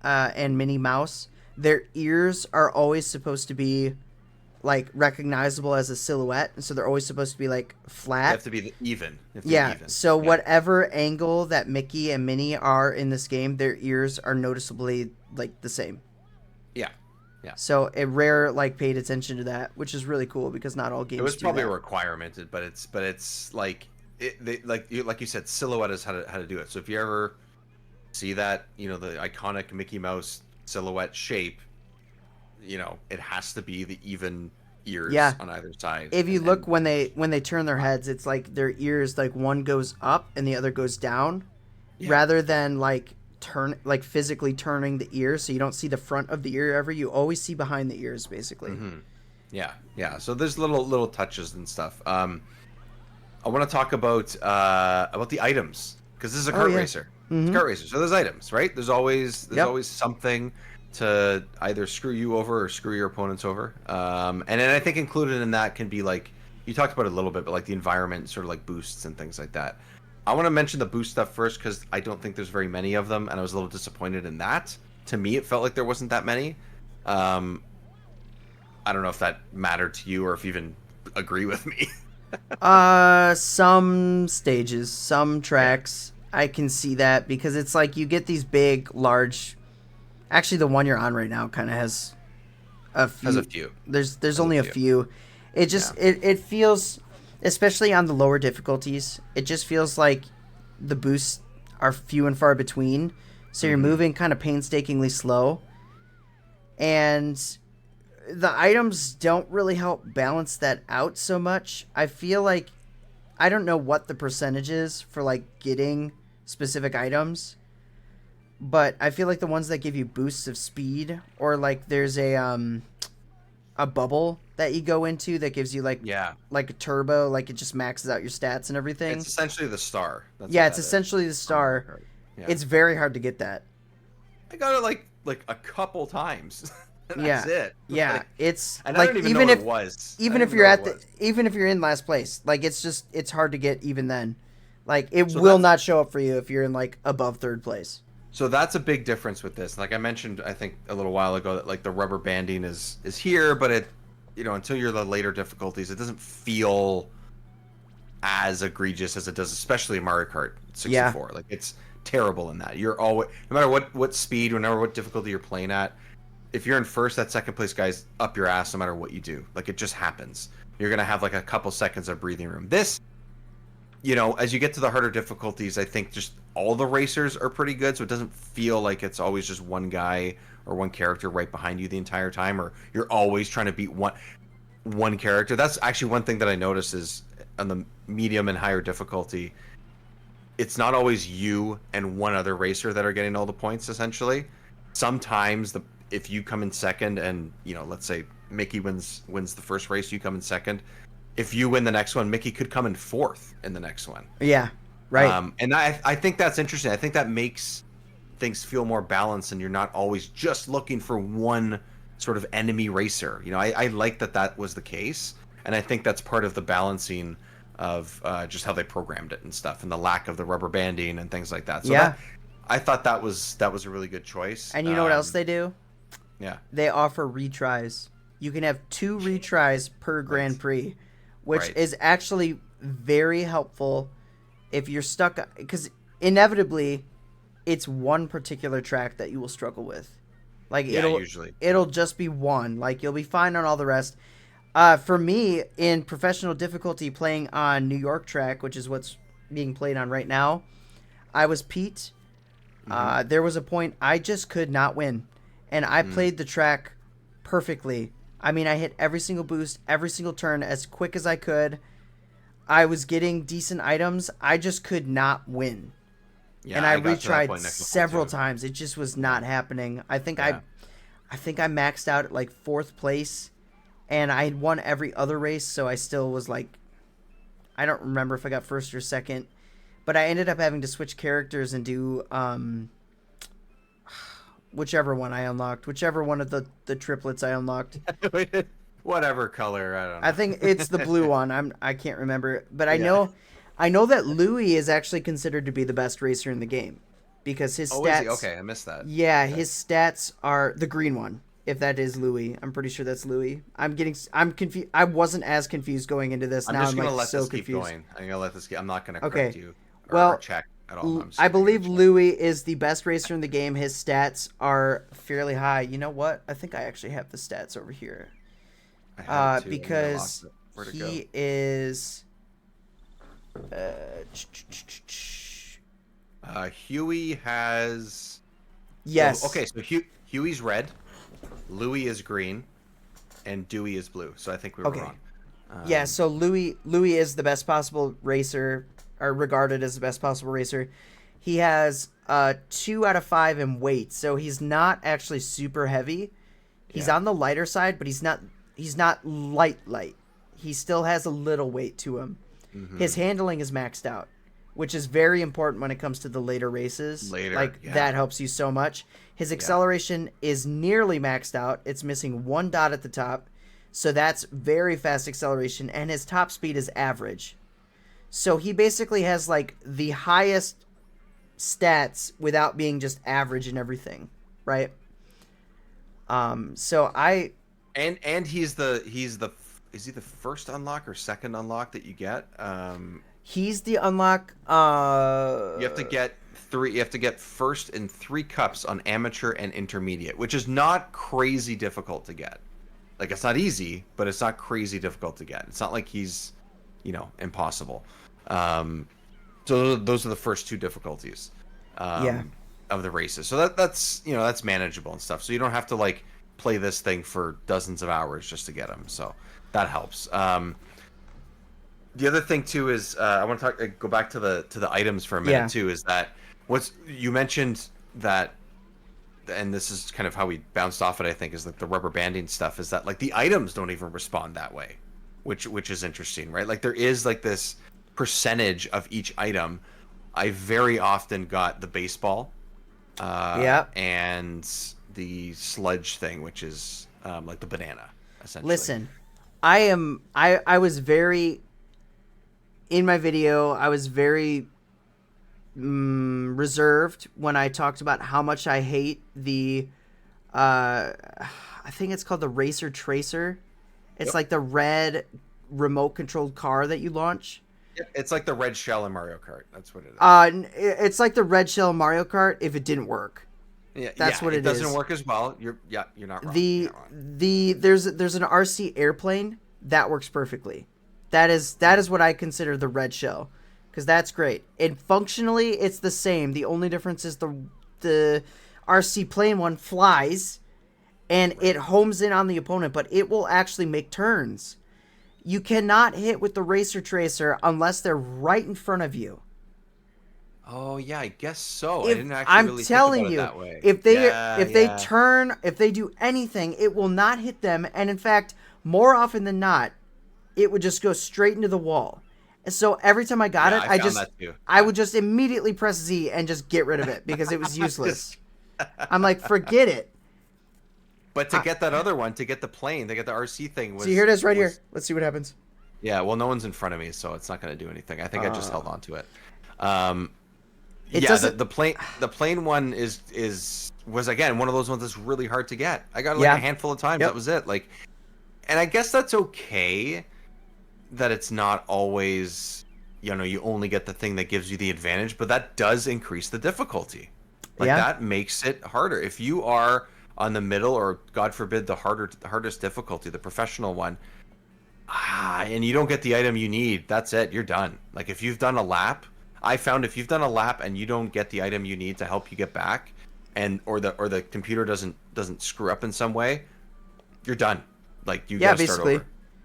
and Minnie Mouse. Their ears are always supposed to be like recognizable as a silhouette, and so they're always supposed to be like flat. They have to be even. So whatever angle that Mickey and Minnie are in this game, their ears are noticeably like the same. Yeah. So it Rare like paid attention to that, which is really cool because not all games. It was do probably that. a requirement, but it's like like you said, silhouette is how to do it. So if you ever see that, the iconic Mickey Mouse silhouette shape, it has to be the even ears on either side. If you look when they turn their heads, it's like their ears, like one goes up and the other goes down, rather than like physically turning the ear, so you don't see the front of the ear ever. You always see behind the ears, basically. Mm-hmm. Yeah. So there's little touches and stuff. I want to talk about the items, because this is a kart racer. Mm-hmm. It's a kart racer, so there's items, right? There's always something to either screw you over or screw your opponents over. And then I think included in that can be like, you talked about it a little bit, but like the environment, sort of like boosts and things like that. I want to mention the boost stuff first because I don't think there's very many of them, and I was a little disappointed in that. To me, it felt like there wasn't that many. I don't know if that mattered to you or if you even agree with me. Some stages, some tracks, I can see that because it's like you get these big, large. Actually, the one you're on right now kind of has a few. Has a few. There's only a few. It just it feels, especially on the lower difficulties, it just feels like the boosts are few and far between. So you're moving kind of painstakingly slow, and the items don't really help balance that out so much. I feel like, I don't know what the percentage is for like getting specific items, but I feel like the ones that give you boosts of speed, or like there's a bubble that you go into that gives you like a turbo, like it just maxes out your stats and everything. It's essentially the star. It's essentially the star. Yeah. It's very hard to get that. I got it like a couple times. That's it. Yeah, Like, it's and like I don't even even know if what it was. even if you're at the even if you're in last place, like it's hard to get even then. Like it So will that's not show up for you if you're in like above third place. so that's a big difference with this. Like I mentioned, I think a little while ago that like the rubber banding is here, but it, until you're the later difficulties, it doesn't feel as egregious as it does, especially in Mario Kart 64. Like it's terrible in that. You're always, no matter what speed, no matter what difficulty you're playing at, if you're in first, that second place guy's up your ass no matter what you do. Like it just happens. You're gonna have like a couple seconds of breathing room. This, as you get to the harder difficulties, I think just all the racers are pretty good, so it doesn't feel like it's always just one guy or one character right behind you the entire time, or you're always trying to beat one character. That's actually one thing that I notice is on the medium and higher difficulty, it's not always you and one other racer that are getting all the points, essentially. Sometimes if you come in second and, let's say Mickey wins the first race, you come in second. If you win the next one, Mickey could come in fourth in the next one. Yeah, right. And I think that's interesting. I think that makes things feel more balanced, and you're not always just looking for one sort of enemy racer. I like that was the case, and I think that's part of the balancing of just how they programmed it and stuff, and the lack of the rubber banding and things like that. So I thought that was a really good choice. And you know what else they do? Yeah. They offer retries. You can have 2 retries per Grand Prix, which is actually very helpful if you're stuck, because inevitably it's one particular track that you will struggle with. Like it'll just be one. Like you'll be fine on all the rest. For me, in professional difficulty, playing on New York track, which is what's being played on right now, I was Pete. There was a point I just could not win, and I played the track perfectly. I mean, I hit every single boost, every single turn as quick as I could. I was getting decent items. I just could not win. Yeah, and I retried several times. It just was not happening. I think I maxed out at like 4th place, and I had won every other race, so I still was like, I don't remember if I got first or second, but I ended up having to switch characters and do whichever one I unlocked, whichever one of the triplets I unlocked. Whatever color, I don't know. I think it's the blue one. I can't remember, but I know that Louis is actually considered to be the best racer in the game because his stats. Is he? Okay, I missed that. Yeah, okay. His stats are the green one. If that is Louis, I'm pretty sure that's Louis. I'm confused. I wasn't as confused going into this. Now I'm like so confused. Keep going. I'm gonna let this go. I'm not gonna correct you. Or check at all. I believe Louis is the best racer in the game. His stats are fairly high. You know what? I think I actually have the stats over here. Because he is. Huey has. Yes. So Huey's red, Louis is green, and Dewey is blue. So I think we were wrong. Yeah. So Louis is the best possible racer, or regarded as the best possible racer. He has 2 out of 5 in weight, so he's not actually super heavy. He's on the lighter side, but he's not light. He still has a little weight to him. Mm-hmm. His handling is maxed out, which is very important when it comes to the later races. That helps you so much. His acceleration is nearly maxed out. It's missing 1 dot at the top, so that's very fast acceleration, and his top speed is average. So he basically has like the highest stats without being just average and everything, right? So I and he's the is he the first unlock or second unlock that you get? He's the unlock. You have to get 3. You have to get first in 3 cups on amateur and intermediate, which is not crazy difficult to get. Like it's not easy, but it's not crazy difficult to get. It's not like he's, impossible. So those are the first 2 difficulties. Of the races. So that's that's manageable and stuff. So you don't have to like play this thing for dozens of hours just to get them. So that helps. The other thing too is I want to go back to the items for a minute too. Is that you mentioned that, and this is kind of how we bounced off it. I think is like the rubber banding stuff. Is that like the items don't even respond that way, which is interesting, right? Like there is like this percentage of each item. I very often got the baseball, and the sludge thing, which is like the banana, essentially. Listen, I was very in my video. I was very reserved when I talked about how much I hate the. I think it's called the Racer Tracer. It's like the red remote controlled car that you launch. It's like the red shell in Mario Kart. That's what it is. It's like the red shell in Mario Kart if it didn't work. Yeah, that's what it is. It doesn't work as well. You're not wrong. There's an RC airplane that works perfectly. That is what I consider the red shell, because that's great. And functionally, it's the same. The only difference is the RC plane one flies, and it homes in on the opponent, but it will actually make turns. You cannot hit with the Racer Tracer unless they're right in front of you. Oh yeah, I guess so. I If, didn't actually I'm really telling think you, about it that way. if they turn, if they do anything, it will not hit them. And in fact, more often than not, it would just go straight into the wall. And so every time I got it, I would just immediately press Z and just get rid of it because it was useless. I'm like, forget it. But to get that other one, to get the plane, to get the RC thing was... See, here it is right here. Let's see what happens. Yeah, well, no one's in front of me, so it's not going to do anything. I think I just held on to it. The plane one was again one of those ones that's really hard to get. I got it like a handful of times. Yep. That was it. Like, and I guess that's okay that it's not always, you only get the thing that gives you the advantage, but that does increase the difficulty. Like that makes it harder. If you are on the middle or God forbid the hardest difficulty, the professional one, and you don't get the item you need, that's it. You're done. Like if you've done a lap, I found if you've done a lap and you don't get the item you need to help you get back, or the computer doesn't screw up in some way, you're done. Like you gotta start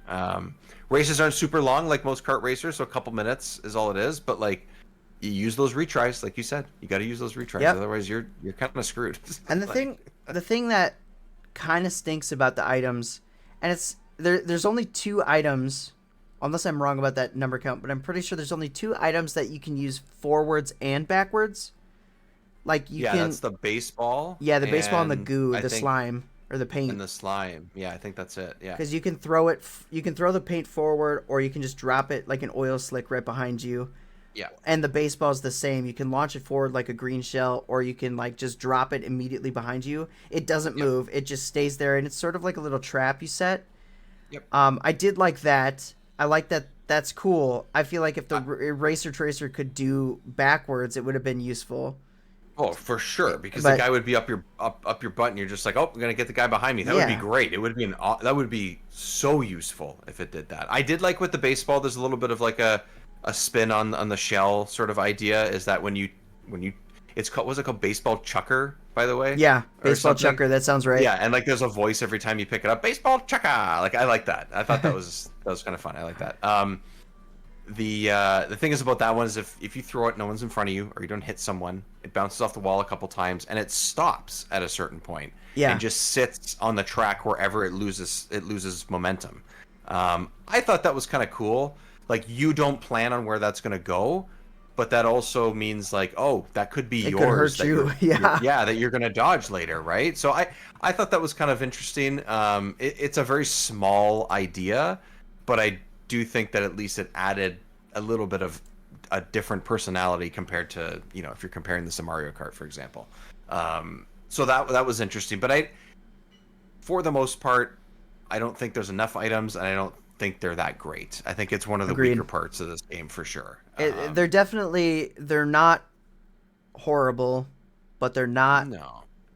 over. Races aren't super long like most kart racers, so a couple minutes is all it is. But like you use those retries, like you said, you got to use those retries. Otherwise, you're kind of screwed. And the thing that kind of stinks about the items, and it's there's only 2 items. Unless I'm wrong about that number count, but I'm pretty sure there's only 2 items that you can use forwards and backwards. Like you can. Yeah, that's the baseball. Yeah, the baseball and the goo, slime or the paint. And the slime. Yeah, I think that's it. Yeah. Because you can throw it. You can throw the paint forward, or you can just drop it like an oil slick right behind you. Yeah. And the baseball is the same. You can launch it forward like a green shell, or you can like just drop it immediately behind you. It doesn't move. It just stays there, and it's sort of like a little trap you set. Yep. I did like that. I like that. That's cool. I feel like if the Racer Tracer could do backwards, it would have been useful. Oh, for sure, because the guy would be up your butt, and you're just like, oh, I'm gonna get the guy behind me. That would be great. It would be that would be so useful if it did that. I did like with the baseball. There's a little bit of like a spin on the shell sort of idea. Is that when you it's called, what's it called, baseball chucker, by the way? Yeah, baseball chucker. That sounds right. Yeah, and like there's a voice every time you pick it up. Baseball chucker. Like I like that. I thought that was kind of fun. I like that. The thing is about that one is if you throw it, no one's in front of you, or you don't hit someone, it bounces off the wall a couple times, and it stops at a certain point, and just sits on the track wherever it loses momentum. I thought that was kind of cool. Like you don't plan on where that's gonna go, but that also means like, oh, that could be yours. Could hurt you. That you're gonna dodge later, right? So I thought that was kind of interesting. It's a very small idea, but I do think that at least it added a little bit of a different personality compared to, if you're comparing this to Mario Kart, for example. So that was interesting. But for the most part, I don't think there's enough items, and I don't think they're that great. I think it's one of the weaker parts of this game for sure. They're not horrible, but they're not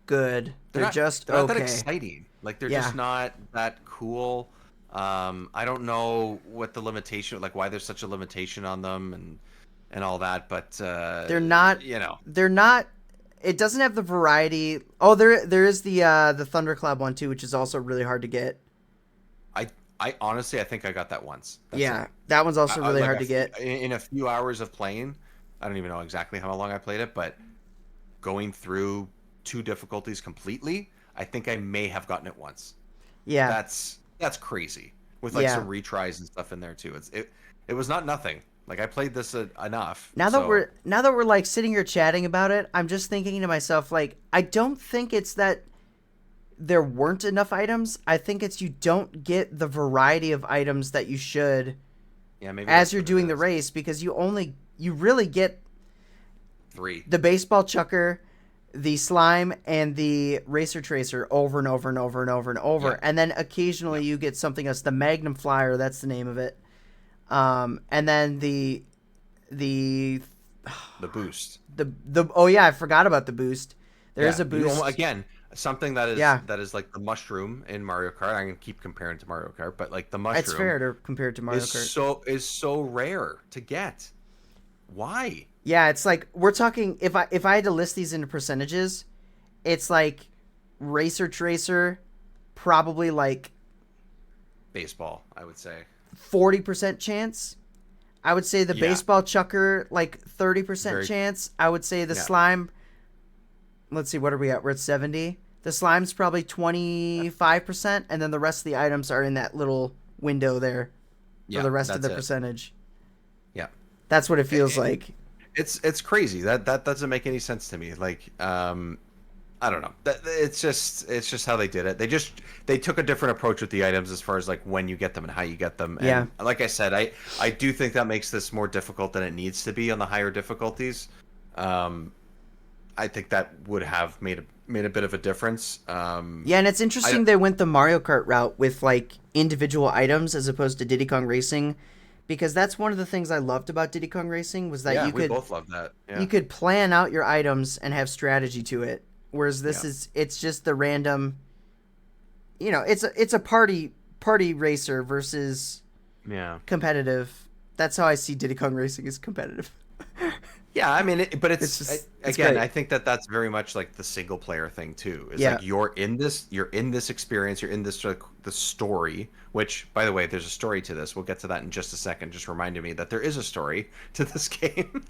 good. They're just not okay. that exciting. Like they're just not that cool. I don't know what the limitation, like why there's such a limitation on them and all that, but they're not. They're not. It doesn't have the variety. Oh, there is the Thunderclap one too, which is also really hard to get. I honestly, I think I got that once. That one's also really hard to get. In a few hours of playing, I don't even know exactly how long I played it, but going through 2 difficulties completely, I think I may have gotten it once. Yeah. That's crazy. With like some retries and stuff in there too. It was not nothing. Like I played this enough. Now that we're like sitting here chatting about it, I'm just thinking to myself, like, I don't think it's that there weren't enough items. I think it's you don't get the variety of items that you should Yeah, maybe as that's you're what it doing the is. race, because you really get 3. the baseball chucker, the slime, and the racer tracer over and over and over and over and over. Yeah. And then occasionally you get something else, the Magnum Flyer, that's the name of it. And then the The boost. oh yeah, I forgot about the boost. There is Yeah, a boost. again, something that is Yeah. that is like the mushroom in Mario Kart. I'm gonna keep comparing to Mario Kart, but like the It's mushroom fair to compare it to Mario is Kart. so rare to get. Why? Yeah, it's like we're talking if I had to list these into percentages, it's like racer tracer probably like Baseball, I would say. 40% chance. I would say the Yeah. baseball chucker like 30% Very- chance. I would say the Yeah. slime, let's see, what are we at? We're at 70. The slime's probably 25%, and then the rest of the items are in that little window there for Yeah, the rest of the that's it. percentage. Yeah. That's what it feels like. It's crazy. That doesn't make any sense to me. Like, I don't know. It's just how they did it. They took a different approach with the items as far as like when you get them and how you get them. And Yeah. like I said, I do think that makes this more difficult than it needs to be on the higher difficulties. I think that would have made a bit of a difference. Yeah, and it's interesting they went the Mario Kart route with like individual items as opposed to Diddy Kong Racing, because that's one of the things I loved about Diddy Kong Racing was that yeah, you we could both love that. Yeah. you could plan out your items and have strategy to it. Whereas this it's just the random, it's a party racer versus Yeah. competitive. That's how I see Diddy Kong Racing as competitive. Yeah, I mean, but It's just- it's again, great. I think that's very much like the single player thing too. It's Yeah. like you're in this experience, you're in this the story. Which, by the way, there's a story to this. We'll get to that in just a second. Just reminded me that there is a story to this game.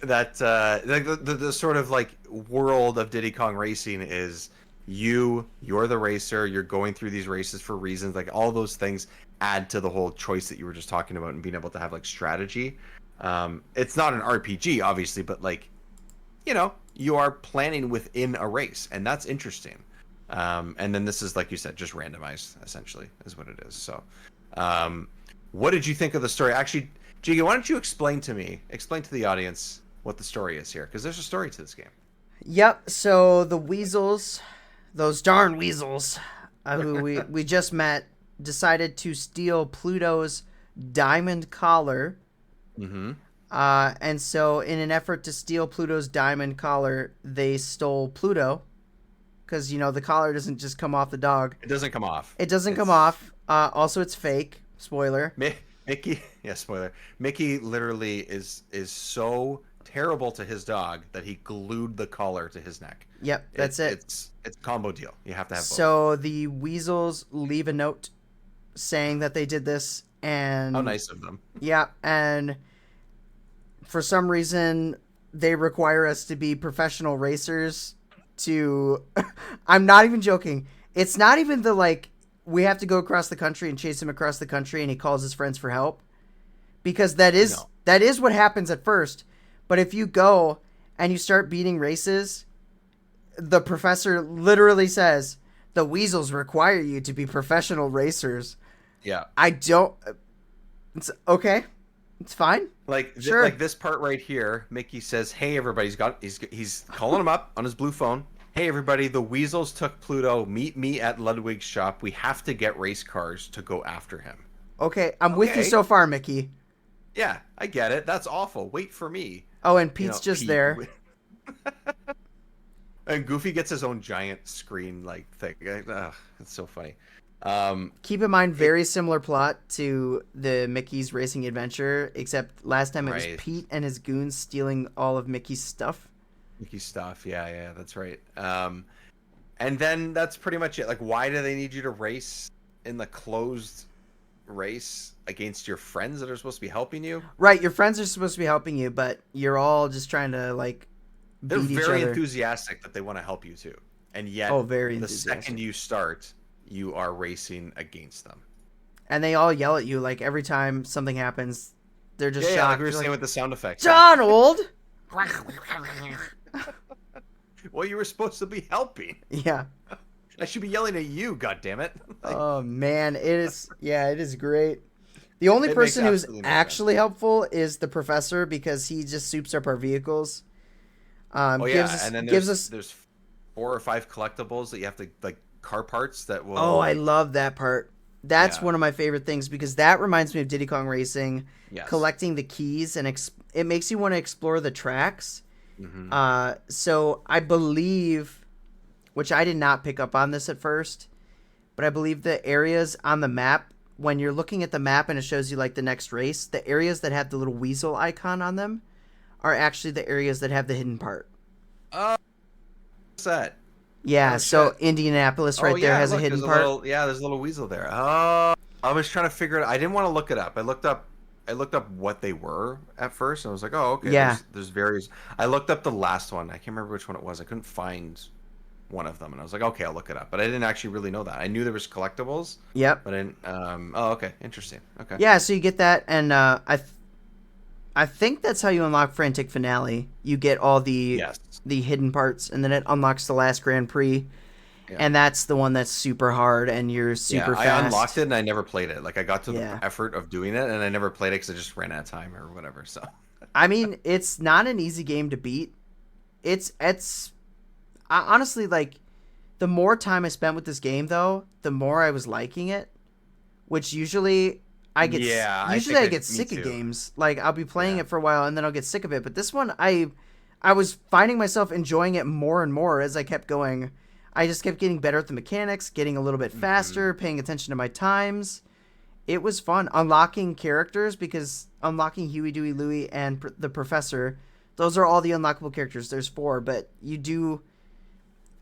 That like the sort of like world of Diddy Kong Racing is you're the racer. You're going through these races for reasons. Like all those things add to the whole choice that you were just talking about and being able to have like strategy. It's not an RPG, obviously, but like, you are planning within a race, and that's interesting. And then this is, like you said, just randomized, essentially, is what it is. So, what did you think of the story? Actually, Jiggy, why don't you explain to the audience what the story is here? Because there's a story to this game. Yep. So the weasels, those darn weasels, who we just met, decided to steal Pluto's diamond collar. Mm-hmm. And so in an effort to steal Pluto's diamond collar, they stole Pluto. Because, the collar doesn't just come off the dog. It doesn't come off. It doesn't come off. Also, it's fake. Spoiler. Mickey, yeah, spoiler. Mickey literally is so terrible to his dog that he glued the collar to his neck. Yep, that's it. It's a combo deal. You have to have both. So the weasels leave a note saying that they did this, and How nice of them. yeah, and for some reason they require us to be professional racers to I'm not even joking. It's not even the like we have to go across the country and chase him across the country and he calls his friends for help. Because that is what happens at first. But if you go and you start beating races, the professor literally says, the weasels require you to be professional racers. Yeah. I don't. It's okay. It's fine. Sure. Like this part right here, Mickey says, "Hey everybody, he's calling him up on his blue phone. Hey everybody, the weasels took Pluto. Meet me at Ludwig's shop. We have to get race cars to go after him." Okay, I'm with you so far, Mickey. Yeah, I get it. That's awful. Wait for me. Oh, and Pete's just Pete. there. And Goofy gets his own giant screen like thing. Ugh, it's so funny. Keep in mind, very similar plot to the Mickey's Racing Adventure, except last time it was Right. Pete and his goons stealing all of Mickey's stuff. Mickey stuff. Yeah, that's right. And then that's pretty much it. Like, why do they need you to race in the closed race against your friends that are supposed to be helping you? Right, your friends are supposed to be helping you, but you're all just trying to like They're beat each very other. enthusiastic that they want to help you too. And yet, very the enthusiastic. second you start, you are racing against them. And they all yell at you like every time something happens. They're just Yeah, shocked. like we were They're saying like, with the sound effects. Donald. Well, you were supposed to be helping. Yeah. I should be yelling at you, God damn it! Oh man, it is. Yeah, it is great. The only It makes person who's absolutely no actually helpful is the professor because he just soups up our vehicles. Oh Gives yeah, us, and then gives us. there's 4 or 5 collectibles that you have to like car parts that will. Oh, I love that part. That's Yeah. one of my favorite things because that reminds me of Diddy Kong Racing. Yes. Collecting the keys and it makes you want to explore the tracks. Mm-hmm. So I believe, which I did not pick up on this at first, but I believe the areas on the map, when you're looking at the map and it shows you like the next race, the areas that have the little weasel icon on them are actually the areas that have the hidden part. What's that? Yeah, Oh, so shit. Indianapolis Oh right there yeah, has look, a hidden there's part. there's a little weasel there. Oh, I was trying to figure it. I didn't want to look it up. I looked up what they were at first, and I was like, oh, okay. Yeah. There's various. I looked up the last one. I can't remember which one it was. I couldn't find one of them, and I was like, okay, I'll look it up. But I didn't actually really know that. I knew there was collectibles, Yep. but I didn't. Oh, okay, interesting. Okay. Yeah, so you get that, and I think that's how you unlock Frantic Finale. You get all the Yes. hidden parts, and then it unlocks the last Grand Prix, Yeah. and that's the one that's super hard, and you're super fast. I unlocked it and I never played it. Like I got to Yeah. the effort of doing it, and I never played it because I just ran out of time or whatever. So. I mean, it's not an easy game to beat. Honestly, like, the more time I spent with this game, though, the more I was liking it, which usually I get sick of games. Like, I'll be playing it for a while and then I'll get sick of it. But this one, I was finding myself enjoying it more and more as I kept going. I just kept getting better at the mechanics, getting a little bit faster, paying attention to my times. It was fun unlocking characters because unlocking Huey, Dewey, Louie, and the Professor, those are all the unlockable characters. There's 4, but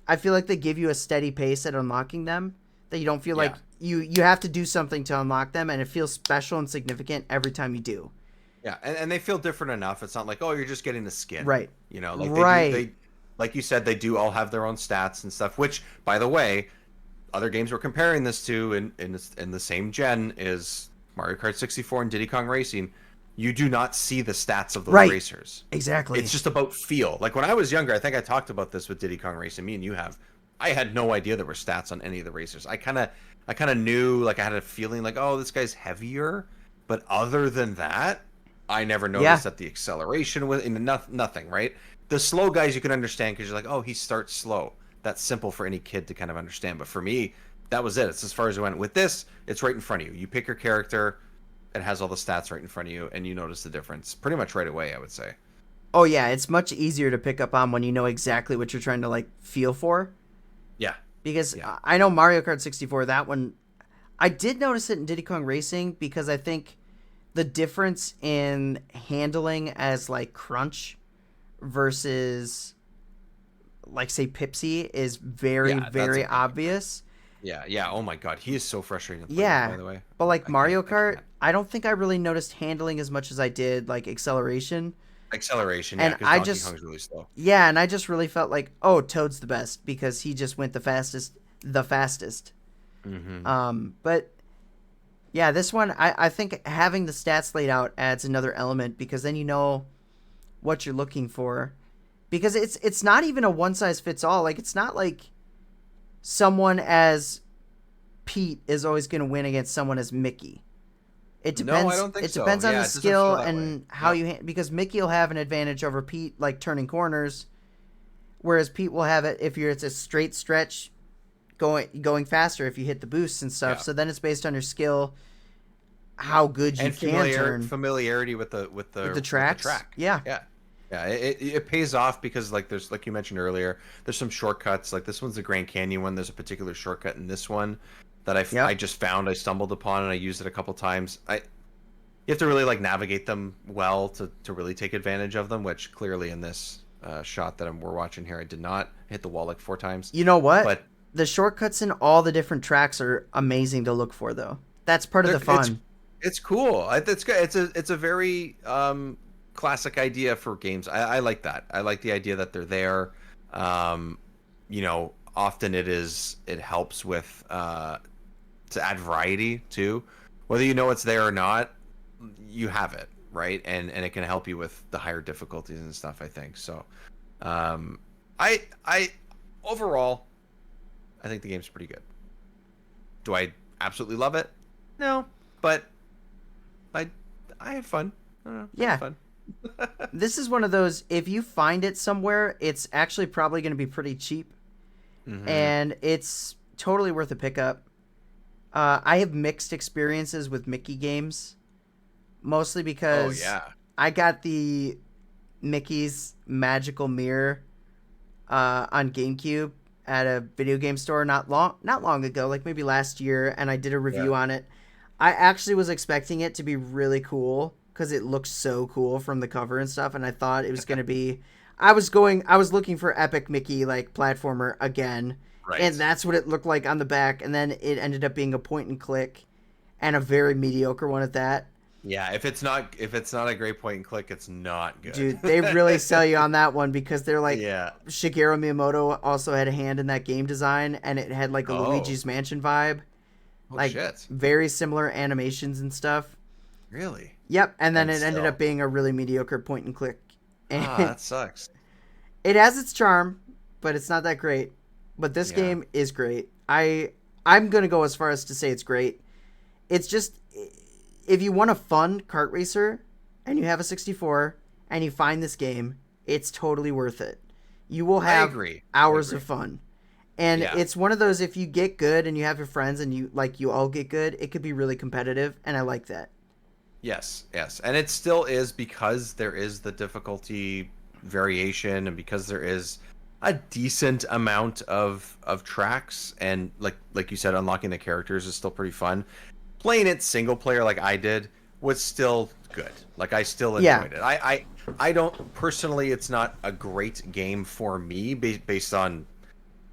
I feel like they give you a steady pace at unlocking them that you don't feel like you have to do something to unlock them, and it feels special and significant every time you do. Yeah, and they feel different enough. It's not like, oh, you're just getting the skin. Right. You know, like Right. like you said, they do all have their own stats and stuff, which, by the way, other games we're comparing this to in the same gen is Mario Kart 64 and Diddy Kong Racing. You do not see the stats of those racers. Exactly. It's just about feel. Like when I was younger, I think I talked about this with Diddy Kong Racing. Me and you have. I had no idea there were stats on any of the racers. I kind of knew, like I had a feeling like, oh, this guy's heavier, but other than that, I never noticed that the acceleration was in nothing, right? The slow guys you can understand because you're like, oh, he starts slow. That's simple for any kid to kind of understand. But for me, that was it. It's as far as it went. With this, it's right in front of you. You pick your character, it has all the stats right in front of you, and you notice the difference pretty much right away, I would say. Oh yeah, it's much easier to pick up on when you know exactly what you're trying to like feel for. Yeah. Because I know Mario Kart 64, that one, I did notice it in Diddy Kong Racing because I think the difference in handling as like Crunch versus like say Pipsy is very obvious. Yeah. Oh my god, he is so frustrating to play with, by the way. But like Mario Kart, I don't think I really noticed handling as much as I did like acceleration. Acceleration, and because Donkey Kong's really slow. Yeah, and I just really felt like, oh, Toad's the best because he just went the fastest. But yeah, this one, I think having the stats laid out adds another element because then you know what you're looking for. Because it's not even a one size fits all. Like it's not like someone as Pete is always going to win against someone as Mickey. It depends. No, I don't think it depends on the it doesn't skill feel that and way. how you because Mickey will have an advantage over Pete, like turning corners, whereas Pete will have it if it's a straight stretch, going faster if you hit the boosts and stuff. Yeah. So then it's based on your skill, how good you can turn, familiarity with the tracks. Yeah. It pays off because there's like you mentioned earlier, there's some shortcuts. Like this one's the Grand Canyon one. There's a particular shortcut in this one that I just found, I stumbled upon, and I used it a couple times. You have to really navigate them well to really take advantage of them, which clearly in this shot that we're watching here, I did not hit the wall 4 times. You know what? But the shortcuts in all the different tracks are amazing to look for, though. That's part of the fun. It's cool. It's good. It's a very classic idea for games. I like that. I like the idea that they're there. Often it helps with to add variety too. Whether you know it's there or not, you have it, right? And it can help you with the higher difficulties and stuff, I think. So I I overall, I think the game's pretty good. Do I absolutely love it? No, but I had fun. I don't know, I Yeah. had fun. This is one of those, if you find it somewhere, it's actually probably going to be pretty cheap. And it's totally worth a pickup. I have mixed experiences with Mickey games, mostly because I got the Mickey's Magical Mirror on GameCube at a video game store not long ago, like maybe last year, and I did a review on it. I actually was expecting it to be really cool because it looks so cool from the cover and stuff, and I thought it was going to be I was looking for epic Mickey like platformer again. Right. And that's what it looked like on the back, and then it ended up being a point and click and a very mediocre one at that. Yeah, if it's not a great point and click, it's not good. Dude, they really sell you on that one because they're like, Yeah. Shigeru Miyamoto also had a hand in that game design, and it had like a Luigi's Mansion vibe. Oh, Like shit. very similar animations and stuff. Really? Yep, and then And it ended so- up being a really mediocre point and click. And That sucks. it has its charm, but it's not that great. But this game is great. I'm going to go as far as to say it's great. It's just, if you want a fun kart racer and you have a 64 and you find this game, it's totally worth it. You will have hours of fun. And it's one of those, if you get good and you have your friends and you all get good, it could be really competitive, and I like that. Yes. And it still is, because there is the difficulty variation, and because there is a decent amount of tracks, and like you said, unlocking the characters is still pretty fun. Playing it single player like I did was still good. Like, I still enjoyed it. I don't personally, it's not a great game for me based on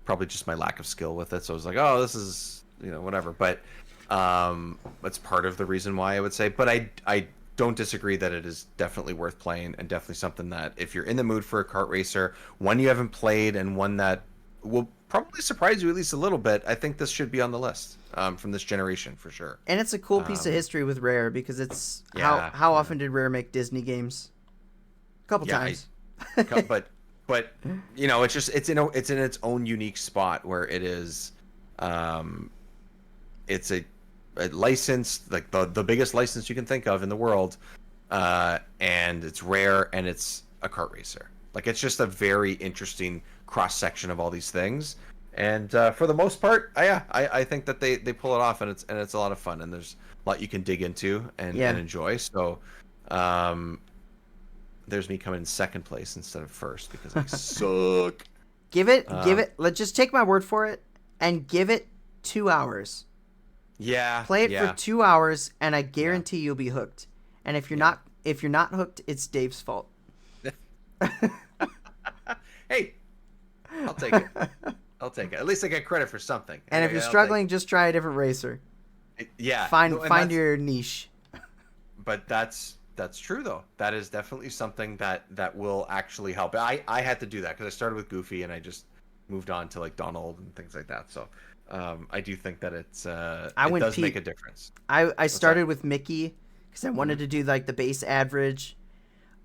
probably just my lack of skill with it. So I was like, oh, this is, whatever. But that's part of the reason why I would say. But I don't disagree that it is definitely worth playing, and definitely something that, if you're in the mood for a kart racer, one you haven't played and one that will probably surprise you at least a little bit, I think this should be on the list from this generation for sure. And it's a cool piece of history with Rare, because it's how often did Rare make Disney games? A couple times. but it's just it's in its own unique spot where it is it's a license, like the biggest license you can think of in the world, and it's Rare, and it's a kart racer. Like, it's just a very interesting cross section of all these things, and for the most part, I think that they pull it off, and it's a lot of fun, and there's a lot you can dig into and enjoy. So there's me coming in second place instead of first, because I suck. Give it. Let's just take my word for it and give it 2 hours. Yeah. Play it for 2 hours, and I guarantee you'll be hooked. And if you're not hooked, it's Dave's fault. Hey, I'll take it. At least I get credit for something. And if you're struggling, just try a different racer. Find your niche. But that's true, though. That is definitely something that will actually help. I had to do that because I started with Goofy, and I just moved on to like Donald and things like that. So I do think that it does make a difference. I started with Mickey because I wanted to do like the base average.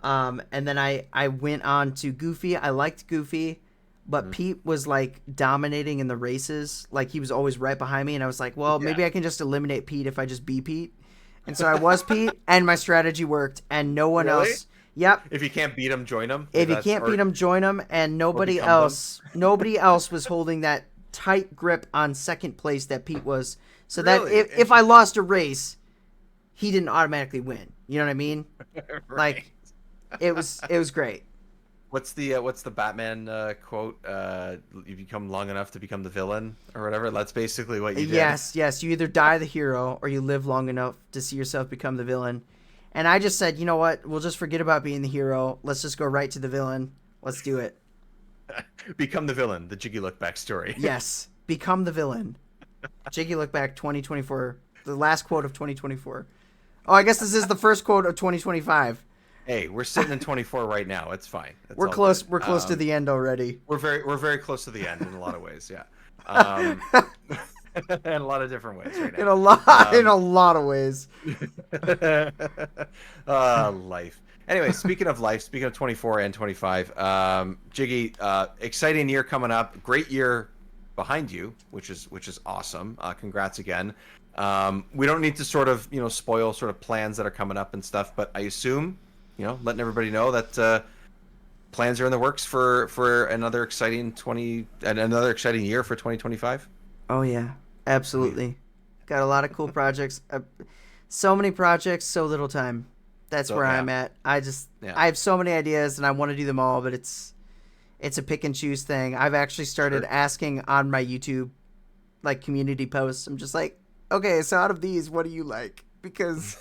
And then I went on to Goofy. I liked Goofy, but Pete was like dominating in the races. Like, he was always right behind me, and I was like, well, maybe I can just eliminate Pete if I just be Pete. And so I was Pete, and my strategy worked, and no one else. Yep. If you can't beat him, join him. If you can't beat him, join him, and nobody else was holding that tight grip on second place that Pete was. So that if I lost a race, he didn't automatically win. You know what I mean? Right. Like, it was great. What's the Batman quote? You become long enough to become the villain, or whatever. That's basically what you did. Yes. You either die the hero or you live long enough to see yourself become the villain. And I just said, you know what? We'll just forget about being the hero. Let's just go right to the villain. Let's do it. Become the villain. The Jiggy Lookback story. Yes. Become the villain. Jiggy Lookback 2024. The last quote of 2024. Oh, I guess this is the first quote of 2025. Hey, we're sitting in 24 right now. It's fine. We're close. Good. We're close to the end already. We're very close to the end in a lot of ways. Yeah. In a lot of different ways right now. In a lot of ways. Life. Anyway, speaking of life, speaking of 24 and 25, Jiggy, exciting year coming up. Great year behind you, which is awesome. Congrats again. We don't need to sort of spoil sort of plans that are coming up and stuff, but I assume letting everybody know that plans are in the works for another exciting year for 2025. Oh yeah, absolutely. Got a lot of cool projects. So many projects, so little time. That's where I'm at. I have so many ideas and I want to do them all, but it's a pick and choose thing. I've actually started asking on my YouTube like community posts. I'm just like, okay, so out of these, what do you like? Because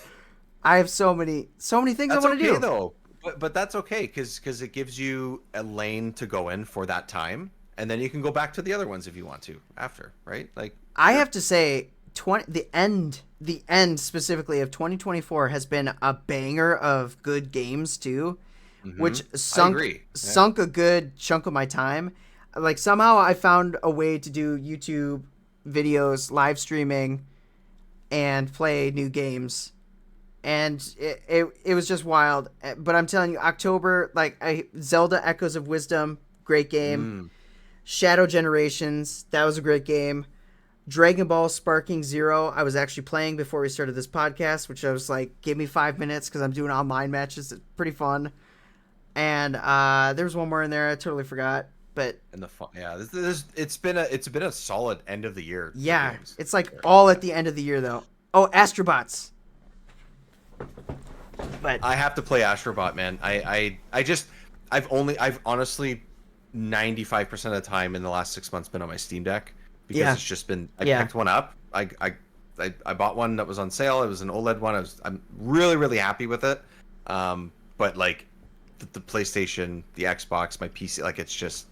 I have so many things I want to do. Though. But that's okay because it gives you a lane to go in for that time, and then you can go back to the other ones if you want to after, right? Like I have to say, the end specifically of 2024 has been a banger of good games too, which sunk a good chunk of my time. Like somehow I found a way to do YouTube videos, live streaming, and play new games. And it was just wild. But I'm telling you, October, Zelda Echoes of Wisdom, great game. Shadow Generations, that was a great game. Dragon Ball Sparking Zero, I was actually playing before we started this podcast, which I was like, give me 5 minutes because I'm doing online matches. It's pretty fun. And there was one more in there I totally forgot. But it's been a solid end of the year. Yeah, it's like all at the end of the year though. Oh, Astrobots. But I have to play Astrobot, man. I've honestly 95% of the time in the last 6 months been on my Steam Deck because it's just been I picked one up. I bought one that was on sale. It was an OLED one. I'm really really happy with it. But like the PlayStation, the Xbox, my PC, like it's just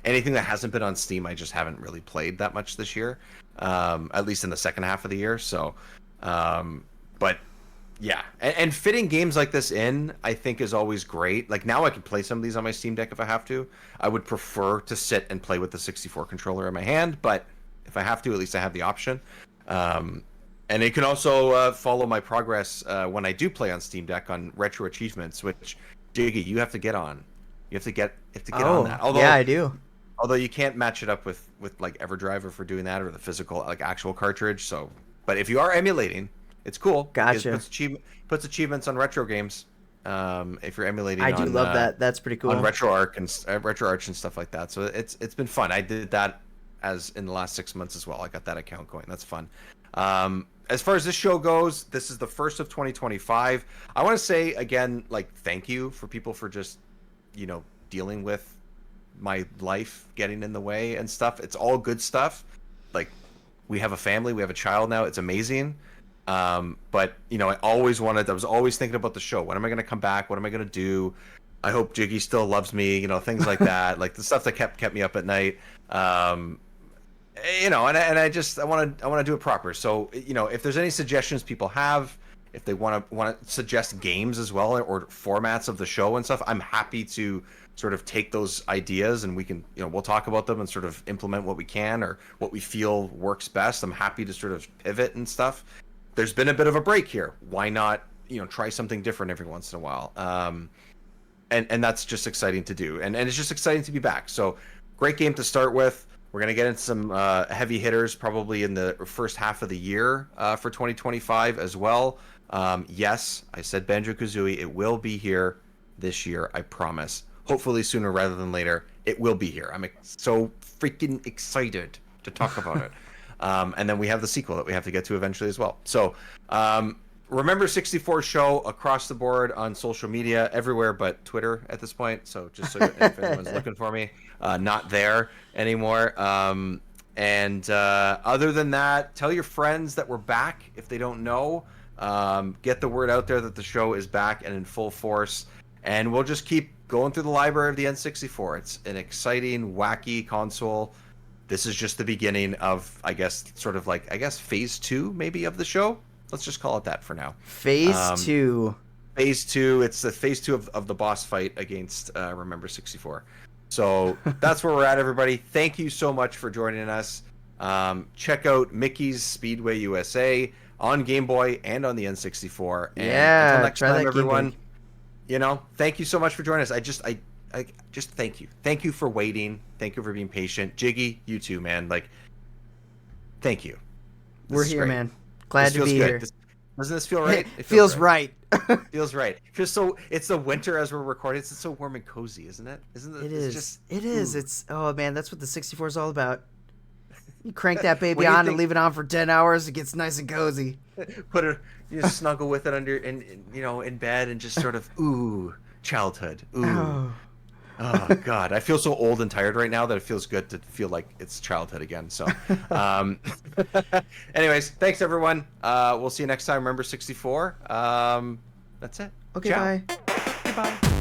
anything that hasn't been on Steam, I just haven't really played that much this year. At least in the second half of the year. So, but. Yeah, and fitting games like this in, I think, is always great. Like now I can play some of these on my Steam Deck if I have to. I would prefer to sit and play with the 64 controller in my hand, but if I have to, at least I have the option. And you can also follow my progress when I do play on Steam Deck on retro achievements, which Jiggy, you have to get on. You have to get on that. Although, yeah, I do. Although you can't match it up with like EverDriver for doing that or the physical like actual cartridge. So, but if you are emulating. It's cool. Gotcha. It puts achievements on retro games. If you're emulating, I do love that. That's pretty cool. On RetroArch and stuff like that. So it's been fun. I did that as in the last 6 months as well. I got that account going. That's fun. As far as this show goes, this is the first of 2025. I want to say again, like thank you for people for just dealing with my life getting in the way and stuff. It's all good stuff. Like we have a family, we have a child now. It's amazing. But I was always thinking about the show. When am I going to come back? What am I going to do? I hope Jiggy still loves me, things like that, like the stuff that kept me up at night. And I want to do it proper. So, if there's any suggestions people have, if they want to suggest games as well or formats of the show and stuff, I'm happy to sort of take those ideas and we can, we'll talk about them and sort of implement what we can or what we feel works best. I'm happy to sort of pivot and stuff. There's been a bit of a break here. Why not, try something different every once in a while? And that's just exciting to do. And it's just exciting to be back. So great game to start with. We're going to get into some heavy hitters probably in the first half of the year for 2025 as well. Yes, I said Banjo-Kazooie. It will be here this year, I promise. Hopefully sooner rather than later. It will be here. I'm so freaking excited to talk about it. And then we have the sequel that we have to get to eventually as well. So remember 64 show across the board on social media, everywhere but Twitter at this point. So just so if anyone's looking for me, not there anymore. And other than that, tell your friends that we're back if they don't know. Get the word out there that the show is back and in full force. And we'll just keep going through the library of the N64. It's an exciting, wacky console. This is just the beginning of, I guess, phase 2 maybe of the show. Let's just call it that for now. Phase 2. Phase 2. It's the phase 2 of the boss fight against Remember 64. So that's where we're at, everybody. Thank you so much for joining us. Check out Mickey's Speedway USA on Game Boy and on the N64. And until next time, everyone, you know, thank you so much for joining us. I just thank you. Thank you for waiting. Thank you for being patient. Jiggy, you too, man. Like, thank you. We're here, man. Glad to be here. Doesn't this feel right? It feels right. Feels right. Feels so. It's the winter as we're recording. It's so warm and cozy, isn't it? Isn't it? It it's is. Just, it is. Ooh. It's man. That's what the 64 is all about. You crank that baby What do you on think- and leave it on for 10 hours. It gets nice and cozy. Put it. You just snuggle with it under, in bed, and just sort of childhood. Ooh. Oh God, I feel so old and tired right now that it feels good to feel like it's childhood again. So, anyways, thanks everyone. We'll see you next time. Remember 64. That's it. Okay, Ciao. bye. Goodbye.